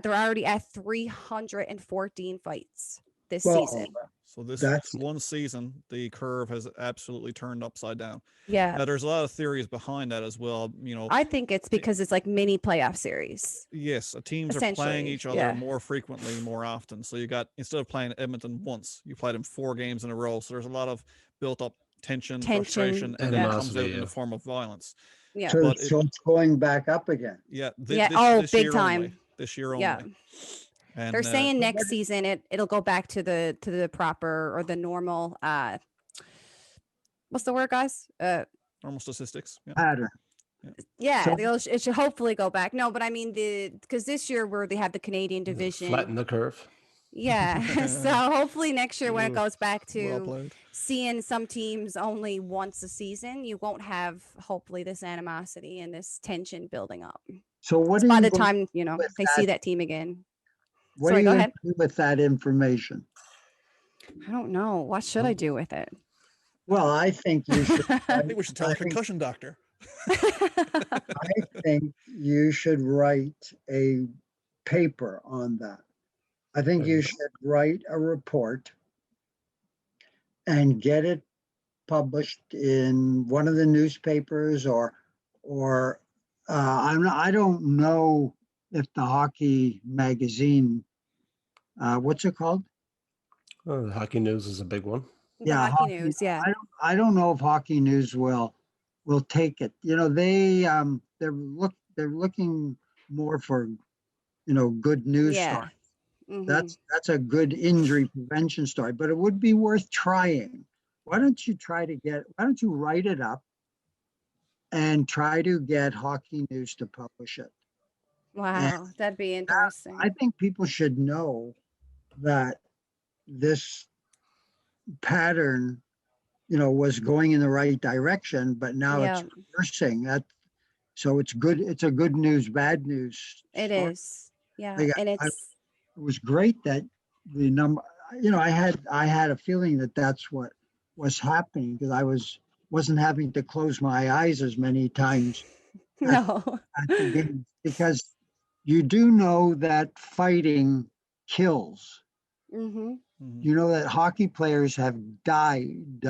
already at 314 fights this season. So this one season, the curve has absolutely turned upside down. Yeah. Now, there's a lot of theories behind that as well. I think it's because it's like mini playoff series. Yes, teams are playing each other more frequently, more often. So you got, instead of playing Edmonton once, you played them 4 games in a row. So there's a lot of built up tension, frustration, and then it comes out in the form of violence. Yeah. So it's going back up again. Yeah. This big time. Only. This year only. Yeah. And, they're saying next season it'll go back to the proper or the normal what's the word, guys? Normal statistics. Pattern. Yeah, it should hopefully go back. No, but I mean because this year where they have the Canadian division, flatten the curve. Yeah, so hopefully next year when it goes back to seeing some teams only once a season, you won't have hopefully this animosity and this tension building up. So what by the time they see that team again? What do you do with that information? I don't know. What should I do with it? Well, I think you should. I think we should tell a concussion doctor. I think you should write a paper on that. I think you should write a report and get it published in one of the newspapers or I don't know if the hockey magazine, what's it called? Oh, the Hockey News is a big one. Yeah, Hockey News. Yeah. I don't know if Hockey News will take it. They're looking more for good news stories. Mm-hmm. That's a good injury prevention story, but it would be worth trying. Why don't you write it up and try to get Hockey News to publish it? Wow, that'd be interesting. I think people should know that this pattern, was going in the right direction, but now it's reversing. So it's good. It's a good news, bad news story. It is. Yeah, and it was great that the number. I had a feeling that that's what was happening because I wasn't having to close my eyes as many times. At the games, because you do know that fighting kills. Mm-hmm. You know that hockey players have died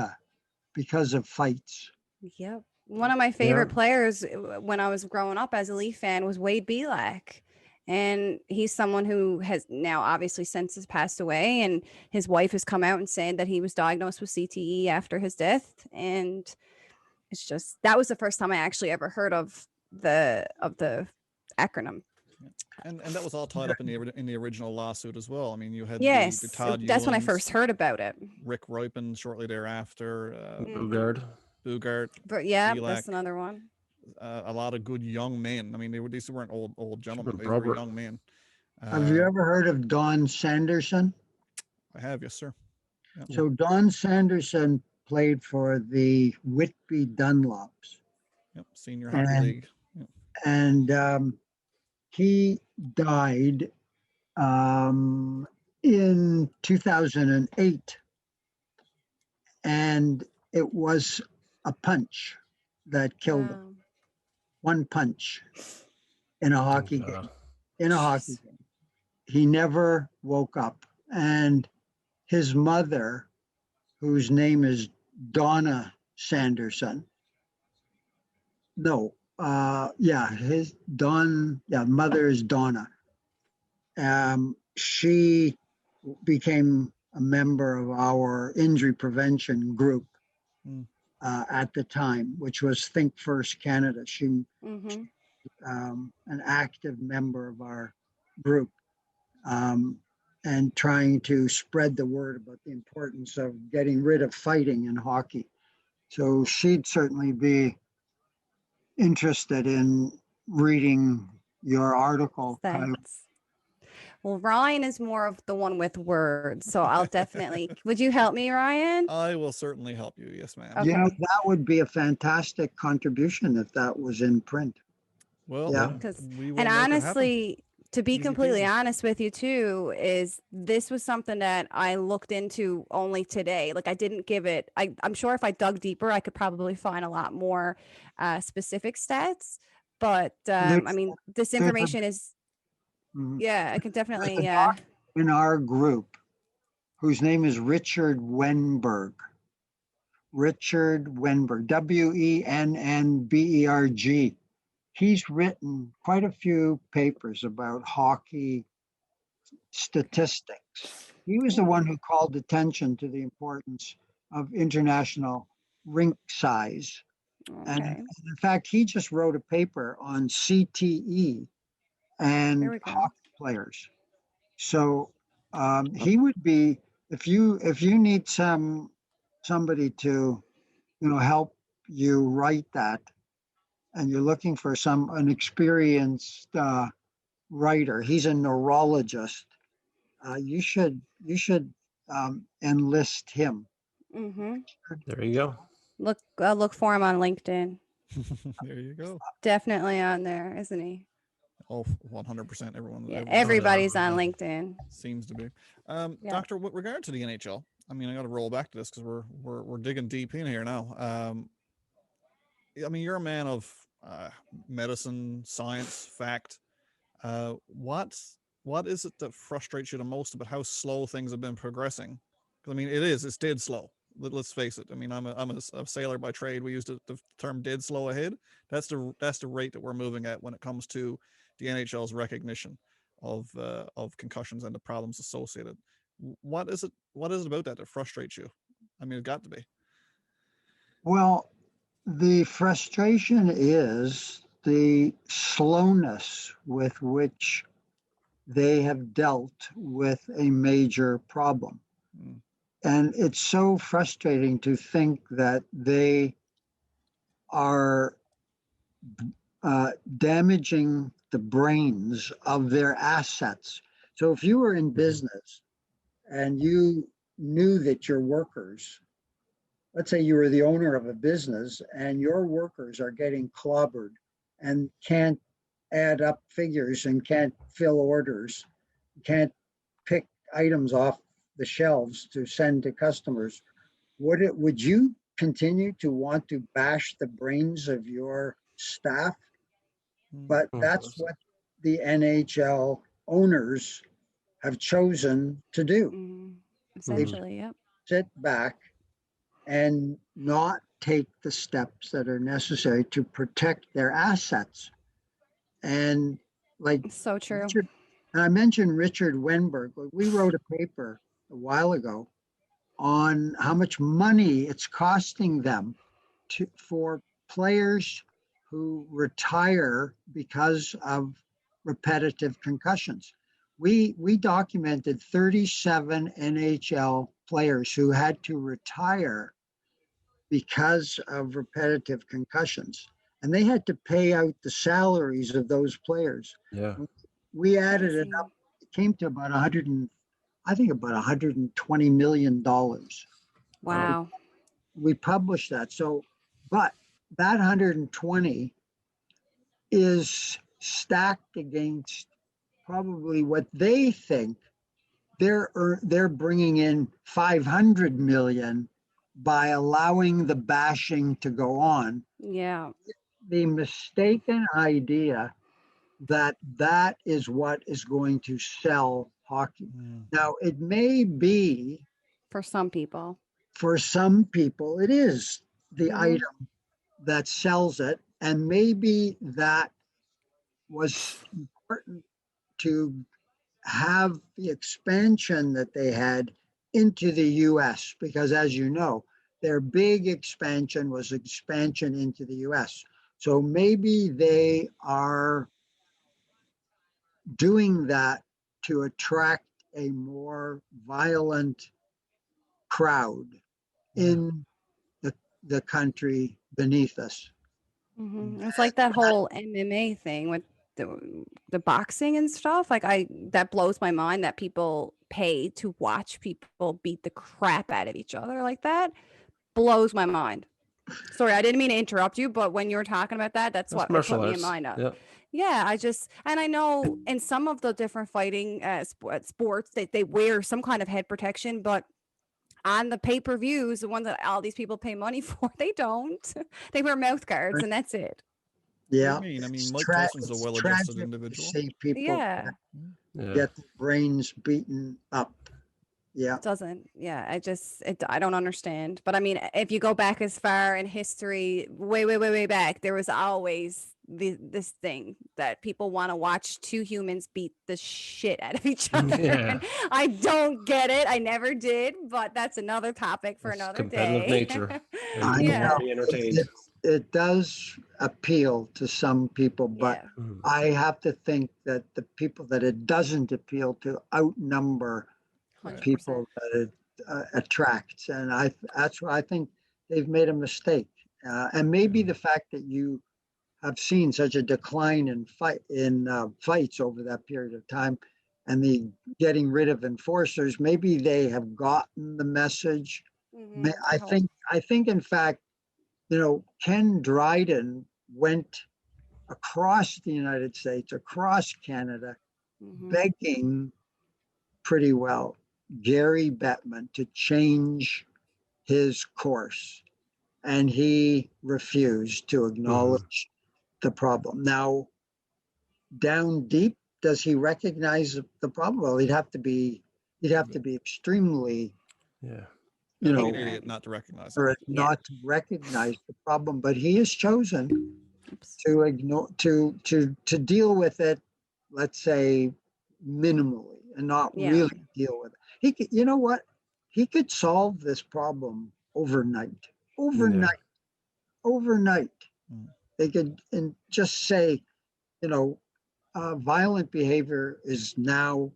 because of fights. Yep. One of my favorite players when I was growing up as a Leaf fan was Wade Belak. And he's someone who has now obviously since has passed away, and his wife has come out and saying that he was diagnosed with CTE after his death. And it's just, that was the first time I actually ever heard of the acronym. And that was all tied up in the original lawsuit as well. I mean, you had the Todd that's Ewens, when I first heard about it. Rick Ripon shortly thereafter. Bugard. But yeah, Belak. That's another one. A lot of good young men. I mean, these weren't old gentlemen. They were young men. Have you ever heard of Don Sanderson? I have, yes, sir. Yeah. So Don Sanderson played for the Whitby Dunlops. Yep. Senior Hockey And- League. Yep. And he died in 2008. And it was a punch that killed him. Wow. One punch in a hockey God. game. In a hockey game. He never woke up. And his mother, whose name is Donna Sanderson. Mother is Donna. She became a member of our injury prevention group at the time, which was Think First Canada. She Mm-hmm. an active member of our group, and trying to spread the word about the importance of getting rid of fighting in hockey. So she'd certainly be interested in reading your article. Kyle. Thanks. Well, Ryan is more of the one with words, so I'll definitely. Would you help me, Ryan? I will certainly help you. Yes, ma'am. Okay. Yeah, that would be a fantastic contribution if that was in print. Well, Yeah. we will And make it happen. honestly, to be Easy completely peasy. honest with you too, is this was something that I looked into only today. Like I didn't give it. I'm sure if I dug deeper, I could probably find a lot more specific stats. But I mean, this information is. Mhm. Yeah, I can definitely. There's a doc in our group whose name is Richard Wenberg. Richard Wenberg, Wennberg. He's written quite a few papers about hockey statistics. He was the one who called attention to the importance of international rink size. And Okay. in fact, he just wrote a paper on CTE and There we go. hockey players. So he would be, if you need somebody to help you write that, and you're looking for an experienced writer. He's a neurologist. You should enlist him. Mm-hmm. There you go. Look for him on LinkedIn. There you go. Definitely on there, isn't he? Oh, 100%. Yeah, everybody's on LinkedIn. Seems to be. Yeah. Doctor, with regard to the NHL, I mean, I got to roll back to this because we're digging deep in here now. I mean, you're a man of medicine, science, fact. What is it that frustrates you the most about how slow things have been progressing? Because I mean, it's dead slow. Let's face it. I mean, I'm a sailor by trade. We use the term "dead slow ahead." That's the rate that we're moving at when it comes to the NHL's recognition of concussions and the problems associated. What is it about that frustrates you? I mean, it's got to be. Well, the frustration is the slowness with which they have dealt with a major problem. And it's so frustrating to think that they are damaging the brains of their assets. So if you were in business and you knew that your workers, let's say you were the owner of a business and your workers are getting clobbered and can't add up figures and can't fill orders, can't pick items off the shelves to send to customers, would you continue to want to bash the brains of your staff? But that's what the NHL owners have chosen to do. Essentially, yep. Sit back and not take the steps that are necessary to protect their assets. And like So true. And I mentioned Richard Wenberg. We wrote a paper a while ago on how much money it's costing them for players who retire because of repetitive concussions. We documented 37 NHL players who had to retire because of repetitive concussions, and they had to pay out the salaries of those players. Yeah. We added it up. It came to about $120 million. Wow. We published that. So, but that 120 is stacked against probably what they think they're bringing in 500 million by allowing the bashing to go on. Yeah. The mistaken idea that that is what is going to sell hockey. Now, it may be For some people. for some people, it is the Mhm. item that sells it, and maybe that was important to have the expansion that they had into the US, because as you know, their big expansion was expansion into the US. So maybe they are doing that to attract a more violent crowd in the country beneath us. It's like that whole MMA thing with the boxing and stuff. Like that blows my mind that people pay to watch people beat the crap out of each other like that. Blows my mind. Sorry, I didn't mean to interrupt you, but when you were talking about that, that's what it put me in mind of. Yeah, and I know in some of the different fighting sports they wear some kind of head protection, but on the pay-per-views, the ones that all these people pay money for, they don't. They wear mouth guards and that's it. Yeah. I mean, Mike Tyson's a well-adjusted tragic individual. To see people Yeah. get their brains beaten up. Yeah. It doesn't. Yeah. I don't understand. But I mean, if you go back as far in history, way back, there was always this thing that people want to watch two humans beat the shit out of each other. Yeah. And I don't get it. I never did, but that's another topic for another competitive day. nature. And I people know. want to be entertained. It does appeal to some people, but I have to think that the people that it doesn't appeal to outnumber 100%. people that it attracts, and that's why I think they've made a mistake. And maybe the fact that you have seen such a decline in fights over that period of time, and the getting rid of enforcers, maybe they have gotten the message. I think in fact, Ken Dryden went across the United States, across Canada, begging pretty well Gary Bettman to change his course. And he refused to acknowledge the problem. Now, down deep, does he recognize the problem? Well, he'd have to be extremely, an idiot not to recognize it. Or not to recognize the problem. But he has chosen to ignore to deal with it, let's say, minimally, and not really deal with it. He could, you know what? He could solve this problem overnight. They could and just say, violent behavior is now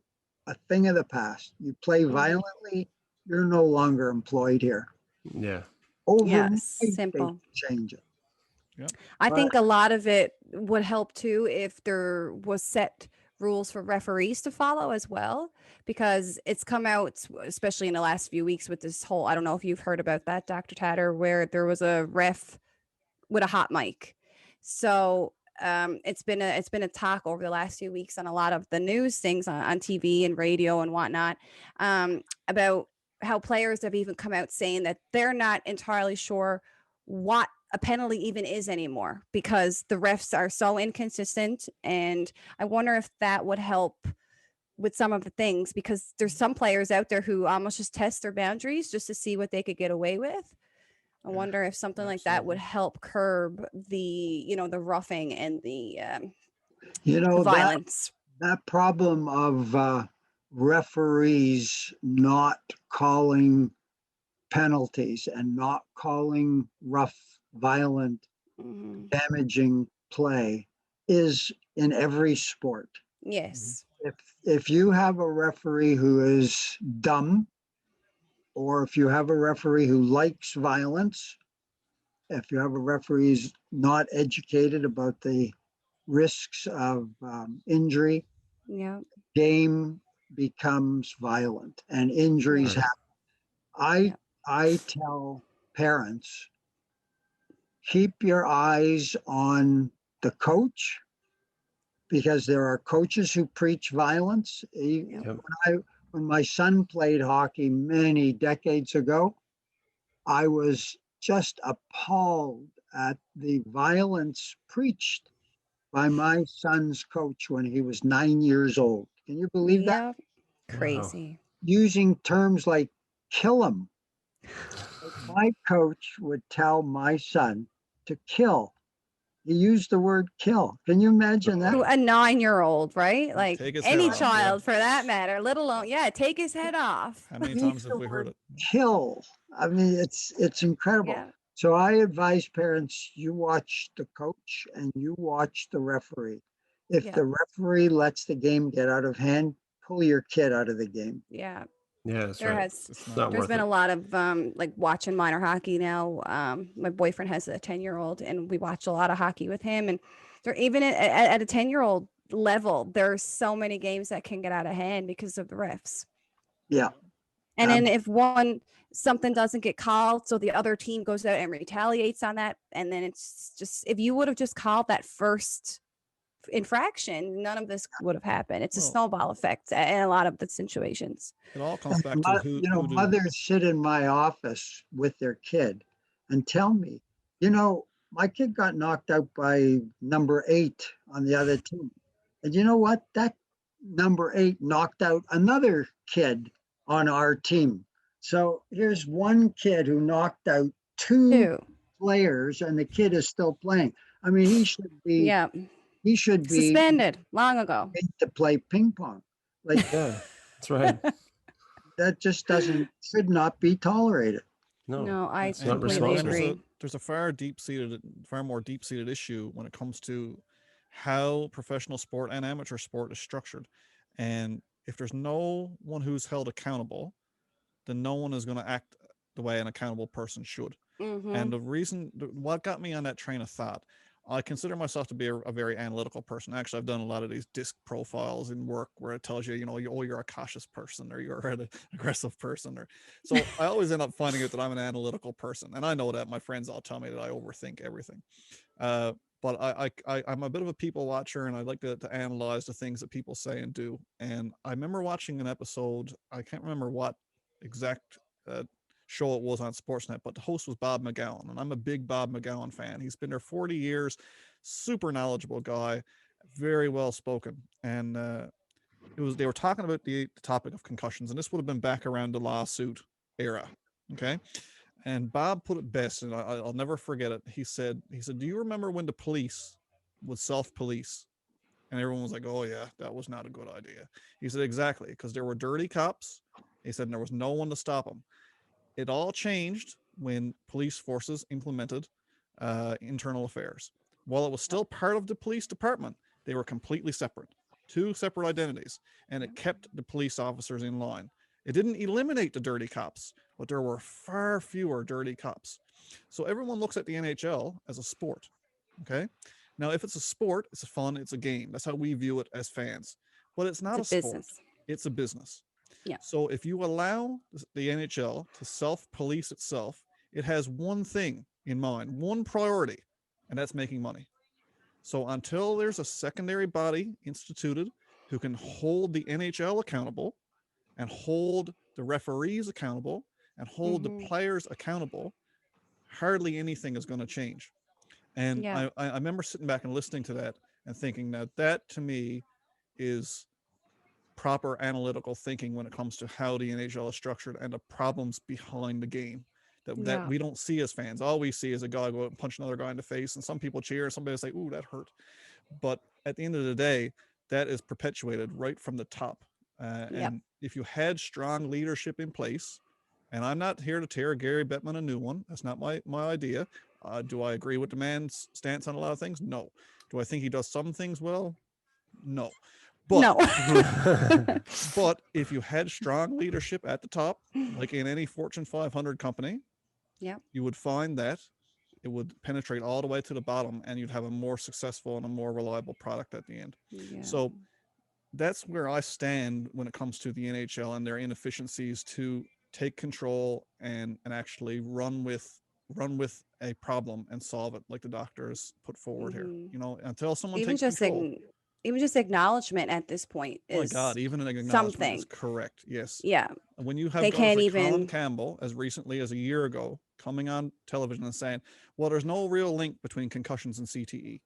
a thing of the past. You play violently, you're no longer employed here. Yeah. Overnight, simple. Change it. Yeah. I think a lot of it would help too if there was set rules for referees to follow as well, because it's come out, especially in the last few weeks, with this whole, I don't know if you've heard about that, Dr. Tatter, where there was a ref with a hot mic. So it's been a talk over the last few weeks on a lot of the news things on TV and radio and whatnot, about how players have even come out saying that they're not entirely sure what a penalty even is anymore, because the refs are so inconsistent. And I wonder if that would help with some of the things, because there's some players out there who almost just test their boundaries just to see what they could get away with. I wonder if something like that would help curb the, the roughing and the violence. That problem of referees not calling penalties and not calling rough, violent, damaging play is in every sport. Yes. If you have a referee who is dumb, or if you have a referee who likes violence, if you have a referee who's not educated about the risks of injury, game becomes violent and injuries happen. I tell parents keep your eyes on the coach, because there are coaches who preach violence. Yep. When my son played hockey many decades ago, I was just appalled at the violence preached by my son's coach when he was 9 years old. Can you believe that? Yep. Crazy. Using terms like kill him. My coach would tell my son to kill. He used the word kill. Can you imagine that? To a 9-year-old, right? Like Take his any head off, yeah. child for that matter, let alone, take his head off. How many Use times the have we heard word it? Kill. I mean, it's incredible. Yeah. So I advise parents, you watch the coach and you watch the referee. If Yeah. the referee lets the game get out of hand, pull your kid out of the game. Yeah. Yeah, that's There right. has It's Not not There's worth been it. a lot of like watching minor hockey now. My boyfriend has a 10-year-old and we watch a lot of hockey with him. And they're even at a 10-year-old level, there's so many games that can get out of hand because of the refs. Yeah. And then if something doesn't get called, so the other team goes out and retaliates on that. And then it's just, if you would have just called that first infraction, none of this would have happened. It's a Well- snowball effect in a lot of the situations. It all comes back to who do. Mothers sit in my office with their kid and tell me, my kid got knocked out by number 8 on the other team. And you know what? That number 8 knocked out another kid on our team. So here's one kid who knocked out two players and the kid is still playing. I mean, he should be Suspended long ago. made to play ping pong. Like, Yeah, that's right. that just should not be tolerated. No, I it's not completely responsible. agree. There's a far more deep-seated issue when it comes to how professional sport and amateur sport is structured. And if there's no one who's held accountable, then no one is going to act the way an accountable person should. Mm-hmm. And what got me on that train of thought, I consider myself to be a very analytical person. Actually, I've done a lot of these disc profiles in work where it tells you, you're a cautious person or you're an aggressive person. So I always end up finding out that I'm an analytical person. And I know that my friends all tell me that I overthink everything. But I'm a bit of a people watcher, and I like to analyze the things that people say and do. And I remember watching an episode, I can't remember what exact show it was on Sportsnet, but the host was Bob McGowan, and I'm a big Bob McGowan fan. He's been there 40 years, super knowledgeable guy, very well spoken. And they were talking about the topic of concussions, and this would have been back around the lawsuit era. Okay. And Bob put it best, and I'll never forget it. He said, do you remember when the police would self-police? And everyone was like, oh yeah, that was not a good idea. He said, exactly, because there were dirty cops. He said, and there was no one to stop them. It all changed when police forces implemented internal affairs. While it was still part of the police department, they were completely separate, 2 separate identities, and it kept the police officers in line. It didn't eliminate the dirty cops, but there were far fewer dirty cops. So everyone looks at the NHL as a sport. Okay. Now, if it's a sport, it's a fun, it's a game. That's how we view it as fans. But it's not a sport. Business. It's a business. Yeah. So if you allow the NHL to self-police itself, it has one thing in mind, one priority, and that's making money. So until there's a secondary body instituted who can hold the NHL accountable and hold the referees accountable and hold the players accountable, hardly anything is going to change. And I remember sitting back and listening to that and thinking that to me is proper analytical thinking when it comes to how the NHL is structured and the problems behind the game that we don't see as fans. All we see is a guy go out and punch another guy in the face, and some people cheer and somebody say, ooh, that hurt. But at the end of the day, that is perpetuated right from the top. And if you had strong leadership in place, and I'm not here to tear Gary Bettman a new one. That's not my idea. Do I agree with the man's stance on a lot of things? No. Do I think he does some things well? No. But, no. But if you had strong leadership at the top, like in any Fortune 500 company, you would find that it would penetrate all the way to the bottom, and you'd have a more successful and a more reliable product at the end. So that's where I stand when it comes to the NHL and their inefficiencies to take control and actually run with run with a problem and solve it like the doctors put forward here. You know, until someone even takes just control. even just acknowledgement at this point Oh my is God, even an acknowledgement something. is correct. Yes. Yeah. When you have They guys can't like Colin even Campbell, as recently as a year ago, coming on television and saying, well, there's no real link between concussions and CTE.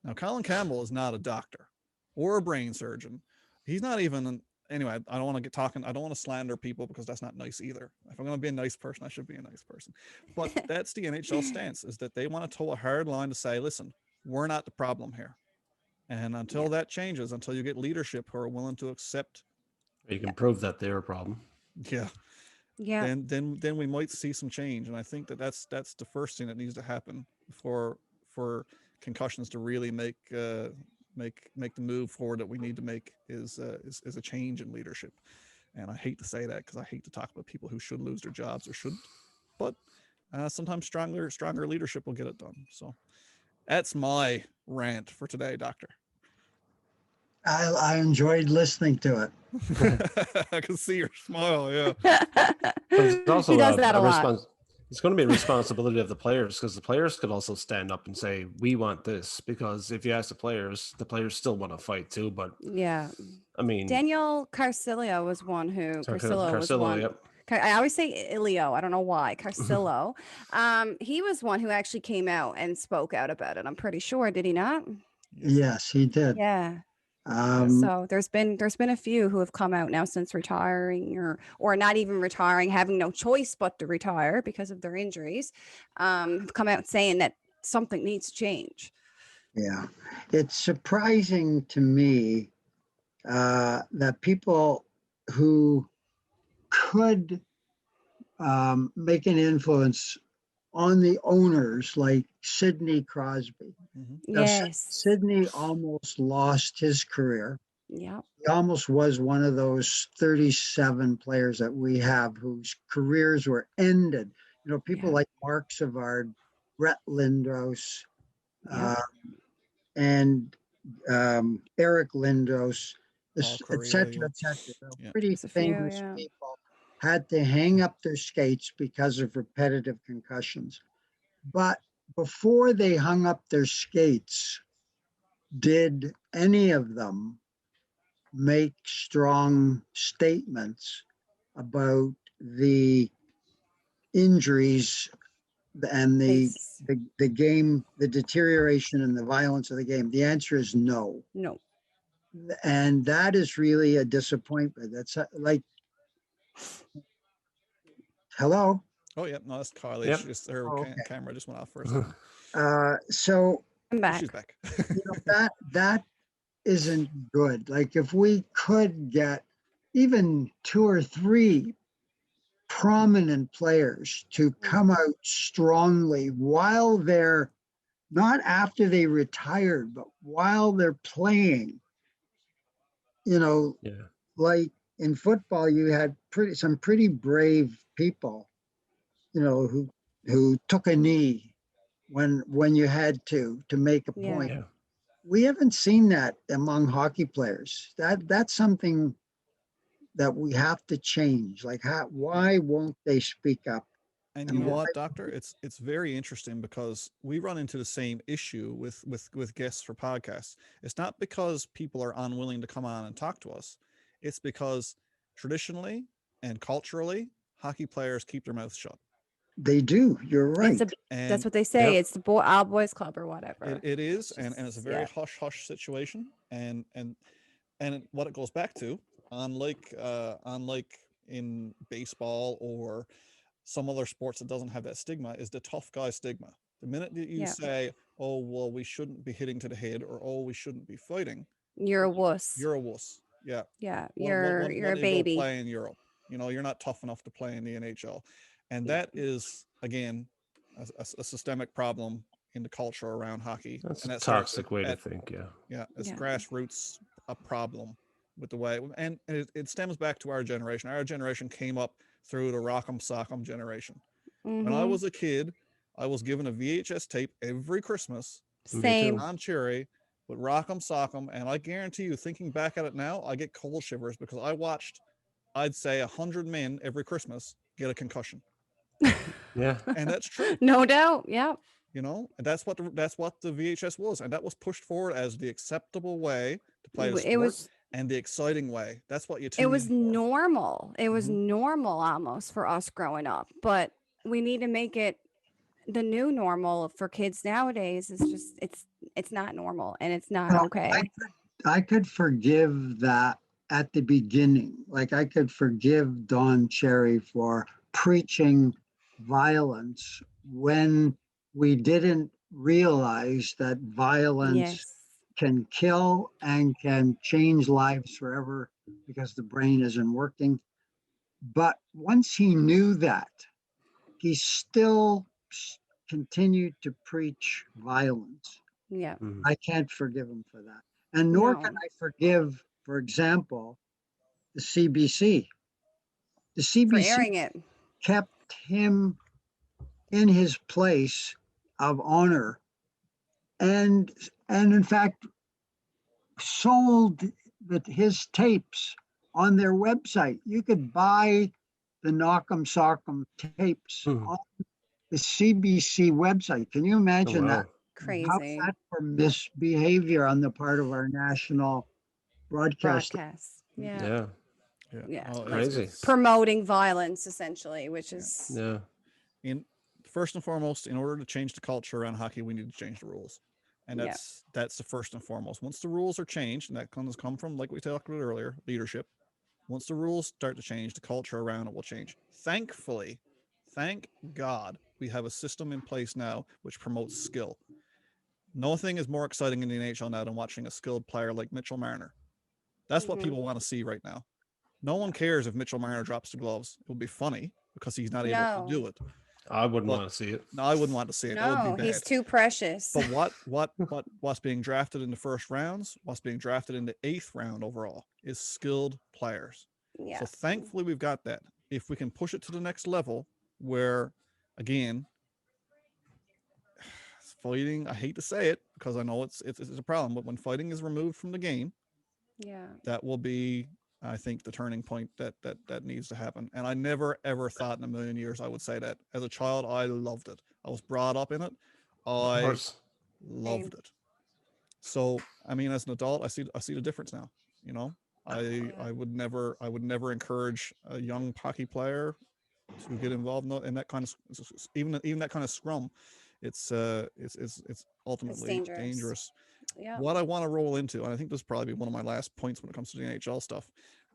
Now, Colin Campbell is not a doctor or a brain surgeon. He's not even anyway, I don't want to get talking. I don't want to slander people because that's not nice either. If I'm going to be a nice person, I should be a nice person. But that's the NHL stance, is that they want to toe a hard line to say, listen, we're not the problem here. And until that changes, until you get leadership who are willing to accept, you can prove that they're a problem. Yeah. Then we might see some change. And I think that's the first thing that needs to happen for concussions to really make the move forward that we need to make is a change in leadership. And I hate to say that because I hate to talk about people who should lose their jobs or shouldn't, but sometimes stronger leadership will get it done. So that's my rant for today, Doctor. I enjoyed listening to it. I can see your smile. Yeah. It's also he does that a lot. It's going to be a responsibility of the players, because the players could also stand up and say, we want this, because if you ask the players still want to fight too. But yeah, I mean, Daniel Carcillo was one who Carcillo was one. Yep. I always say Ilio. I don't know why. Carcillo. He was one who actually came out and spoke out about it. I'm pretty sure. Did he not? Yes, he did. Yeah. So there's been a few who have come out now since retiring or not even retiring, having no choice but to retire because of their injuries, have come out saying that something needs to change. Yeah. It's surprising to me that people who could make an influence on the owners, like Sidney Crosby. Now, Yes. Sidney almost lost his career. Yeah. He almost was one of those 37 players that we have whose careers were ended. You know, people like Mark Savard, Brett Lindros, and Eric Lindros, et cetera, et cetera. Pretty famous people had to hang up their skates because of repetitive concussions. But before they hung up their skates, did any of them make strong statements about the injuries and the game, the deterioration and the violence of the game? The answer is no. No. And that is really a disappointment. That's like, hello? Oh, yeah. No, that's Carly. Yep. Just her camera just went off for a second. So I'm back. She's back. You know, that isn't good. Like, if we could get even 2 or 3 prominent players to come out strongly while they're not after they retired, but while they're playing, you know, like in football, you had some pretty brave people, you know, who took a knee when you had to make a point. Yeah. We haven't seen that among hockey players. That's something that we have to change. Like, why won't they speak up? And you know what, Doctor? It's very interesting because we run into the same issue with guests for podcasts. It's not because people are unwilling to come on and talk to us. It's because traditionally and culturally, hockey players keep their mouths shut. They do. You're right. That's what they say. It's the our boys club or whatever. It is, and it's a very hush situation. And what it goes back to, unlike in baseball or some other sports that doesn't have that stigma, is the tough guy stigma. The minute that you say, "Oh, well, we shouldn't be hitting to the head," or "Oh, we shouldn't be fighting," you're a wuss. You're a wuss. Yeah. Yeah. You're a baby. Play in Europe. You know, you're not tough enough to play in the NHL. And that is, again, a systemic problem in the culture around hockey. That's and a toxic way to think, Yeah, it's grassroots a problem with the way, and it stems back to our generation. Our generation came up through the Rock'em Sock'em generation. When I was a kid, I was given a VHS tape every Christmas. Same. On Cherry with Rock'em Sock'em, and I guarantee you, thinking back at it now, I get cold shivers because I watched, I'd say, 100 men every Christmas get a concussion. Yeah. And that's true. No doubt. Yeah. You know, and that's what the VHS was, and that was pushed forward as the acceptable way to play the sport. It was and the exciting way. That's what you. It was normal. It was Mhm. normal almost for us growing up, but we need to make it the new normal for kids nowadays. It's just it's not normal, and it's not Well, okay. I could forgive that at the beginning. Like I could forgive Don Cherry for preaching violence when we didn't realize that violence Yes. can kill and can change lives forever because the brain isn't working. But once he knew that, he still continued to preach violence. Yeah. Mhm. I can't forgive him for that. And nor No. can I forgive, for example, the CBC. The For CBC airing it. kept him in his place of honor and in fact sold his tapes on their website. You could buy the Knock'em Sock'em tapes Mhm. on the CBC website. Can you Oh, imagine that? wow. How's Crazy. that for misbehavior on the part of our national broadcast? Broadcast. Yeah. Yeah. Yeah. Oh, Like Crazy. promoting violence essentially, which is Yeah. First and foremost, in order to change the culture around hockey, we need to change the rules, and Yeah. that's the first and foremost. Once the rules are changed, and that come from, like we talked about earlier, leadership. Once the rules start to change, the culture around it will change. Thankfully, thank God, we have a system in place now which promotes skill. Nothing is more exciting in the NHL now than watching a skilled player like Mitchell Marner. That's what Mhm. people want to see right now. No one cares if Mitchell Marner drops the gloves. It would be funny because he's not able to do No. it. I wouldn't But want to see it. no, I wouldn't want to see it. That would be No, he's bad. too precious. But what's being drafted in the first rounds, what's being drafted in the 8th round overall is skilled players. Yeah. So thankfully we've got that. If we can push it to the next level where, again, fighting, I hate to say it because I know it's a problem, but when fighting is removed from the game, Yeah. that will be, I think, the turning point that needs to happen. And I never ever thought in a million years I would say that. As a child, I loved it. I was brought up in it. Of I course. loved it. So I mean, as an adult, I see the difference now. You know, I would never encourage a young hockey player to get involved in that kind of, even that kind of scrum. It's ultimately dangerous. Yeah. What I want to roll into, and I think this will probably be one of my last points when it comes to the NHL stuff.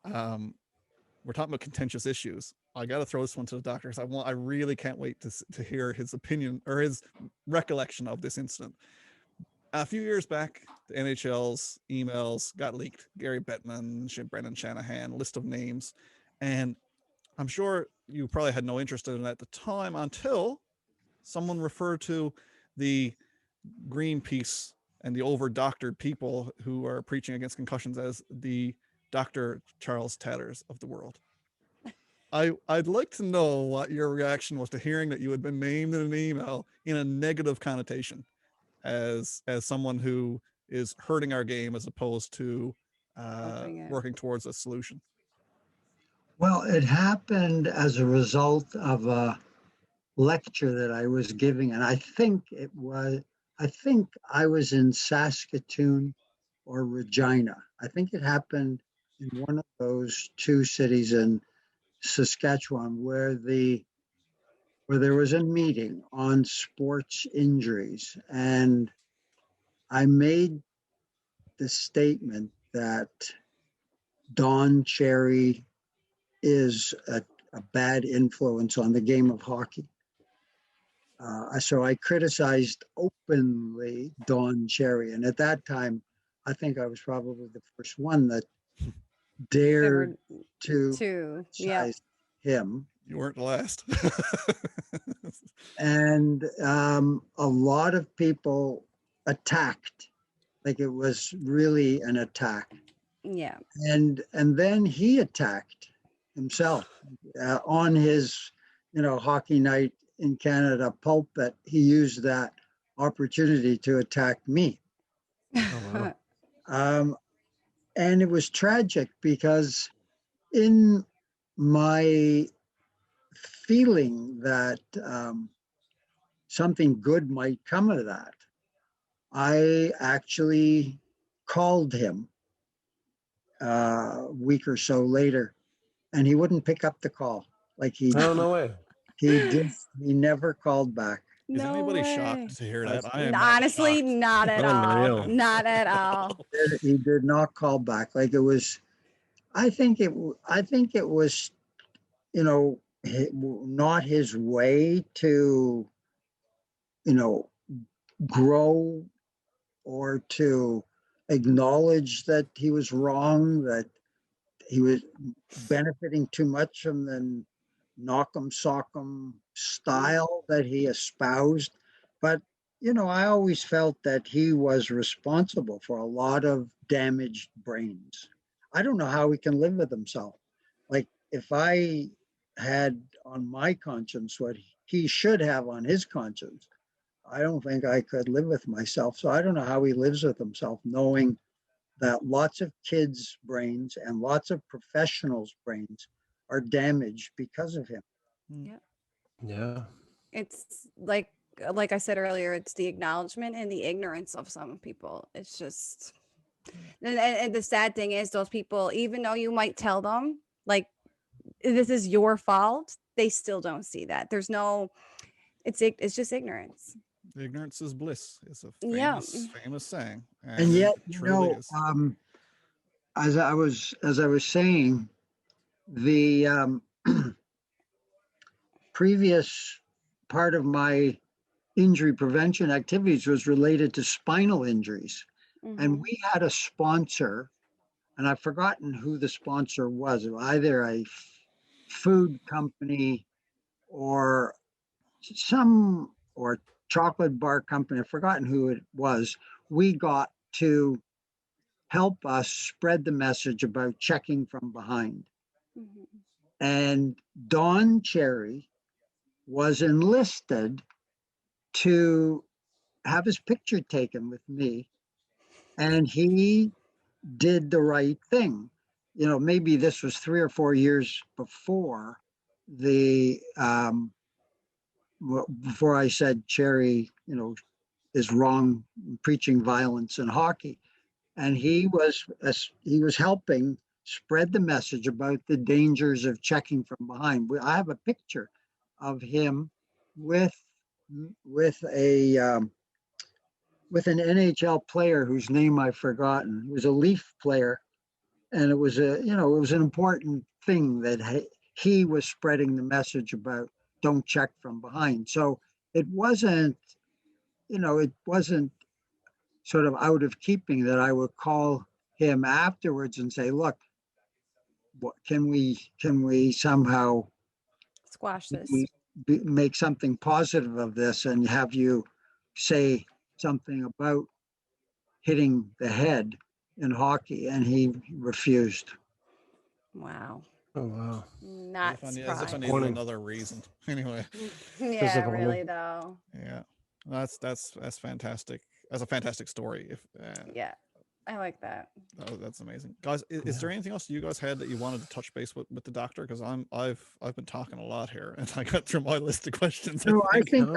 We're talking about contentious issues. I got to throw this one to the doctor because I really can't wait to hear his opinion or his recollection of this incident. A few years back, the NHL's emails got leaked. Gary Bettman, Brendan Shanahan, list of names. And I'm sure you probably had no interest in it at the time until someone referred to the Greenpeace and the over-doctored people who are preaching against concussions as the Dr. Charles Tatters of the world. I'd like to know what your reaction was to hearing that you had been named in an email in a negative connotation as someone who is hurting our game as opposed to working towards a solution. Well, it happened as a result of a lecture that I was giving, and I think I was in Saskatoon or Regina. I think it happened in one of those two cities in Saskatchewan where there was a meeting on sports injuries, and I made the statement that Don Cherry is a bad influence on the game of hockey. So I criticized openly Don Cherry, and at that time, I think I was probably the first one that dared to criticize him. You weren't the last. And a lot of people attacked, like it was really an attack. Yeah. And then he attacked himself on his, Hockey Night in Canada pulpit. He used that opportunity to attack me. Oh, wow. And it was tragic because in my feeling that something good might come of that, I actually called him a week or so later, and he wouldn't pick up the call. Like Oh, no way. he never called back. Is No anybody way. shocked to hear that? That's- I am not Honestly, shocked. not at Unreal. all. Not at all. He did not call back. Like it was, I think it was, not his way to, grow or to acknowledge that he was wrong, that he was benefiting too much from the knock 'em sock 'em style that he espoused. But I always felt that he was responsible for a lot of damaged brains. I don't know how he can live with himself. Like if I had on my conscience what he should have on his conscience, I don't think I could live with myself. So I don't know how he lives with himself, knowing that lots of kids' brains and lots of professionals' brains are damaged because of him. Yeah. It's like I said earlier, it's the acknowledgement and the ignorance of some people. It's just, and the sad thing is, those people, even though you might tell them like this is your fault, they still don't see that. There's no, it's just ignorance. Ignorance is bliss. It's a Yeah. famous saying. And yet, it truly is. as I was saying, the previous part of my injury prevention activities was related to spinal injuries. And we had a sponsor, and I've forgotten who the sponsor was, either a food company or chocolate bar company. I've forgotten who it was. We got to help us spread the message about checking from behind. And Don Cherry was enlisted to have his picture taken with me, and he did the right thing. Maybe this was 3 or 4 years before before I said Cherry, is wrong preaching violence in hockey. And he was helping spread the message about the dangers of checking from behind. I have a picture of him with an NHL player whose name I've forgotten. He was a Leaf player, and it was an important thing that he was spreading the message about don't check from behind. So it wasn't sort of out of keeping that I would call him afterwards and say, look, what can we somehow Squash this. make something positive of this, and have you say something about hitting the head in hockey? And he refused. Wow. Oh, wow. Not As if I surprised. needed another reason. Anyway. Yeah, Disappointing. really though. Yeah. That's fantastic. That's a fantastic story. Yeah, I like that. That's amazing, guys. Is there anything else you guys had that you wanted to touch base with the doctor? Because I've been talking a lot here, and I got through my list of questions. No, I think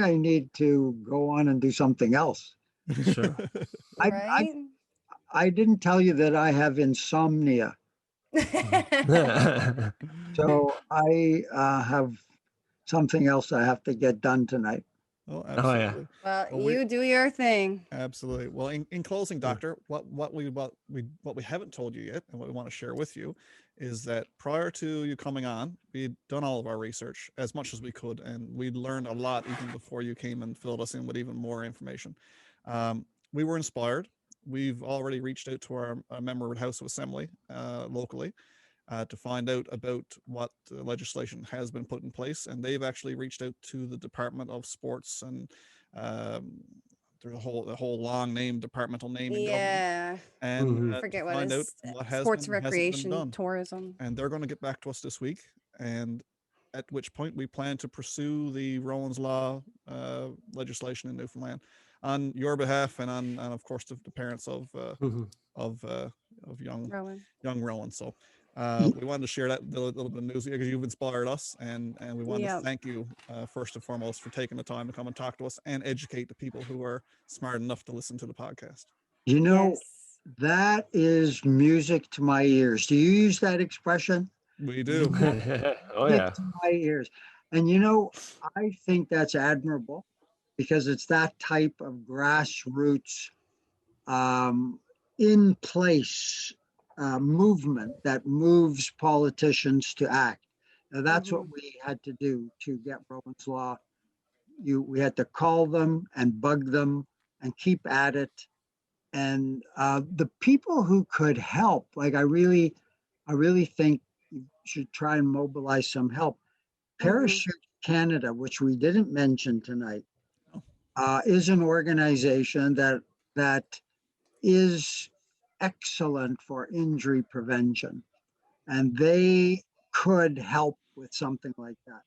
I need to go on and do something else. Sure. I didn't tell you that I have insomnia, so I have something else I have to get done tonight. Oh, absolutely. Well, you do your thing. Absolutely. Well, in closing, doctor, what we haven't told you yet, and what we want to share with you, is that prior to you coming on, we'd done all of our research as much as we could, and we'd learned a lot even before you came and filled us in with even more information. We were inspired. We've already reached out to our member House of Assembly locally to find out about what legislation has been put in place, and they've actually reached out to the Department of Sports, and there's a whole long name, departmental name in government, and forget what is what has sports been, recreation been done. tourism, and they're going to get back to us this week, and at which point we plan to pursue the Rowan's Law legislation in Newfoundland on your behalf, and of course the parents of young Rowan. So We wanted to share that little bit of news because you've inspired us, and we want to thank you first and foremost for taking the time to come and talk to us and educate the people who are smart enough to listen to the podcast. You know, that is music to my ears. Do you use that expression? We do. Oh yeah. To my ears. And you know, I think that's admirable because it's that type of grassroots in place movement that moves politicians to act. Now, that's what we had to do to get Rowan's Law. We had to call them and bug them and keep at it. And the people who could help, like I really think you should try and mobilize some help. Parachute Canada, which we didn't mention tonight, is an organization that is excellent for injury prevention, and they could help with something like that.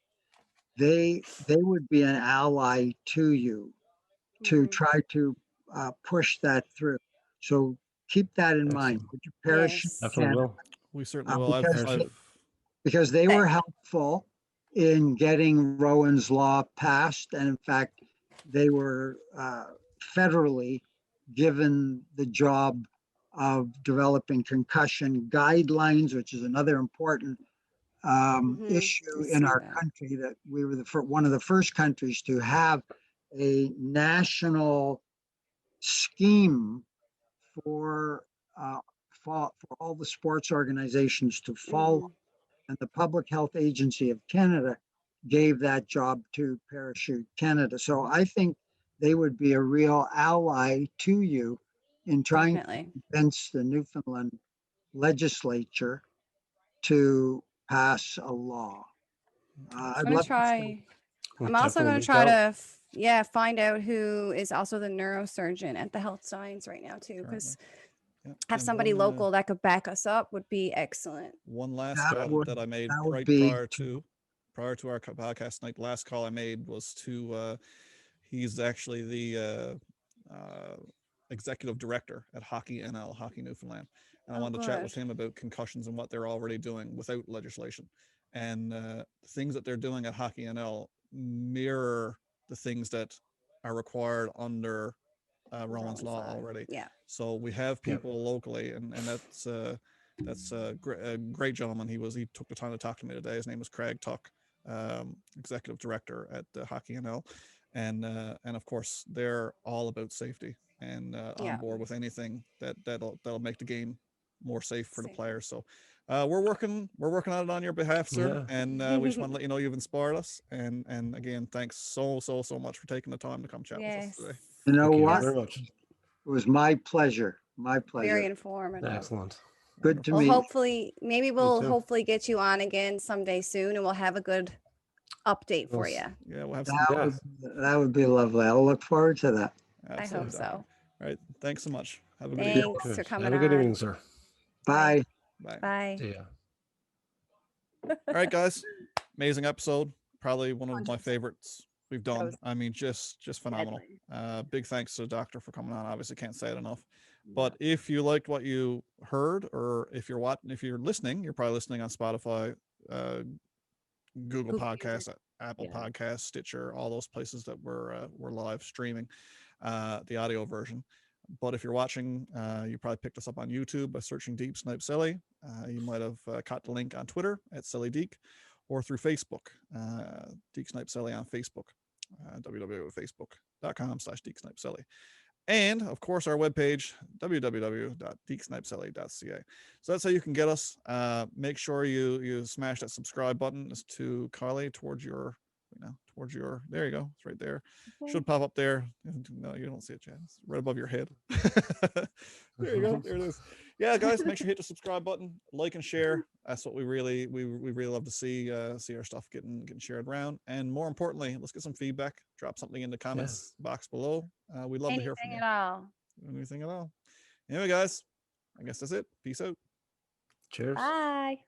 They would be an ally to you to try to push that through. So keep that in mind. Would you Parachute Canada? We certainly will. Because they were helpful in getting Rowan's Law passed, and in fact, they were federally given the job of developing concussion guidelines, which is another important issue in our country, that we were one of the first countries to have a national scheme for all the sports organizations to follow. And the Public Health Agency of Canada gave that job to Parachute Canada. So I think they would be a real ally to you in trying to convince the Newfoundland legislature to pass a law. I'm also going to try to find out who is also the neurosurgeon at the Health Science right now too, because have somebody local that could back us up would be excellent. One last call that I made prior to our podcast tonight. The last call I made was to he's actually the executive director at Hockey NL, Hockey Newfoundland, and I wanted to chat with him about concussions and what they're already doing without legislation, and the things that they're doing at Hockey NL mirror the things that are required under Rowan's Law already. So we have people locally, and that's a great gentleman. He took the time to talk to me today. His name is Craig Tuck, executive director at Hockey NL, and of course they're all about safety and on board with anything that'll make the game more safe for the players. So we're working on it on your behalf, sir. And we just want to let you know you've inspired us. And again, thanks so much for taking the time to come chat with us today. You know what? Very much. It was my pleasure. My pleasure. Very informative. Excellent. Good to meet. We'll hopefully get you on again someday soon, and we'll have a good update for you. Yeah, we'll have that would be lovely. I'll look forward to that. Absolutely. I hope so. All right. Thanks so much. Have a good evening. evening. For coming on. Have a good evening, sir. Bye. Bye. See ya. All right, guys. Amazing episode. Probably one of my favorites we've done. I mean, just phenomenal. Big thanks to the doctor for coming on. Obviously can't say it enough. But if you liked what you heard, or if you're listening, you're probably listening on Spotify, Google Podcasts, Apple Podcasts, Stitcher, all those places that we're live streaming the audio version. But if you're watching, you probably picked us up on YouTube by searching Deep Snipe Silly. You might have caught the link on Twitter at SillyDeek, or through Facebook, Deek Snipe Silly on Facebook, www.facebook.com/DeekSnipeSilly. And of course, our webpage, www.deeksnipesilly.ca. So that's how you can get us. Make sure you smash that subscribe button to Carly towards your, there you go. It's right there. Should pop up there. No, you don't see it, Chad. It's right above your head. There you go. There it is. Yeah, guys, make sure you hit the subscribe button, like and share. That's what we really love to see our stuff getting shared around. And more importantly, let's get some feedback. Drop something in the comments box below. We'd love to hear from you. Anything at all. Anyway, guys, I guess that's it. Peace out. Cheers. Bye.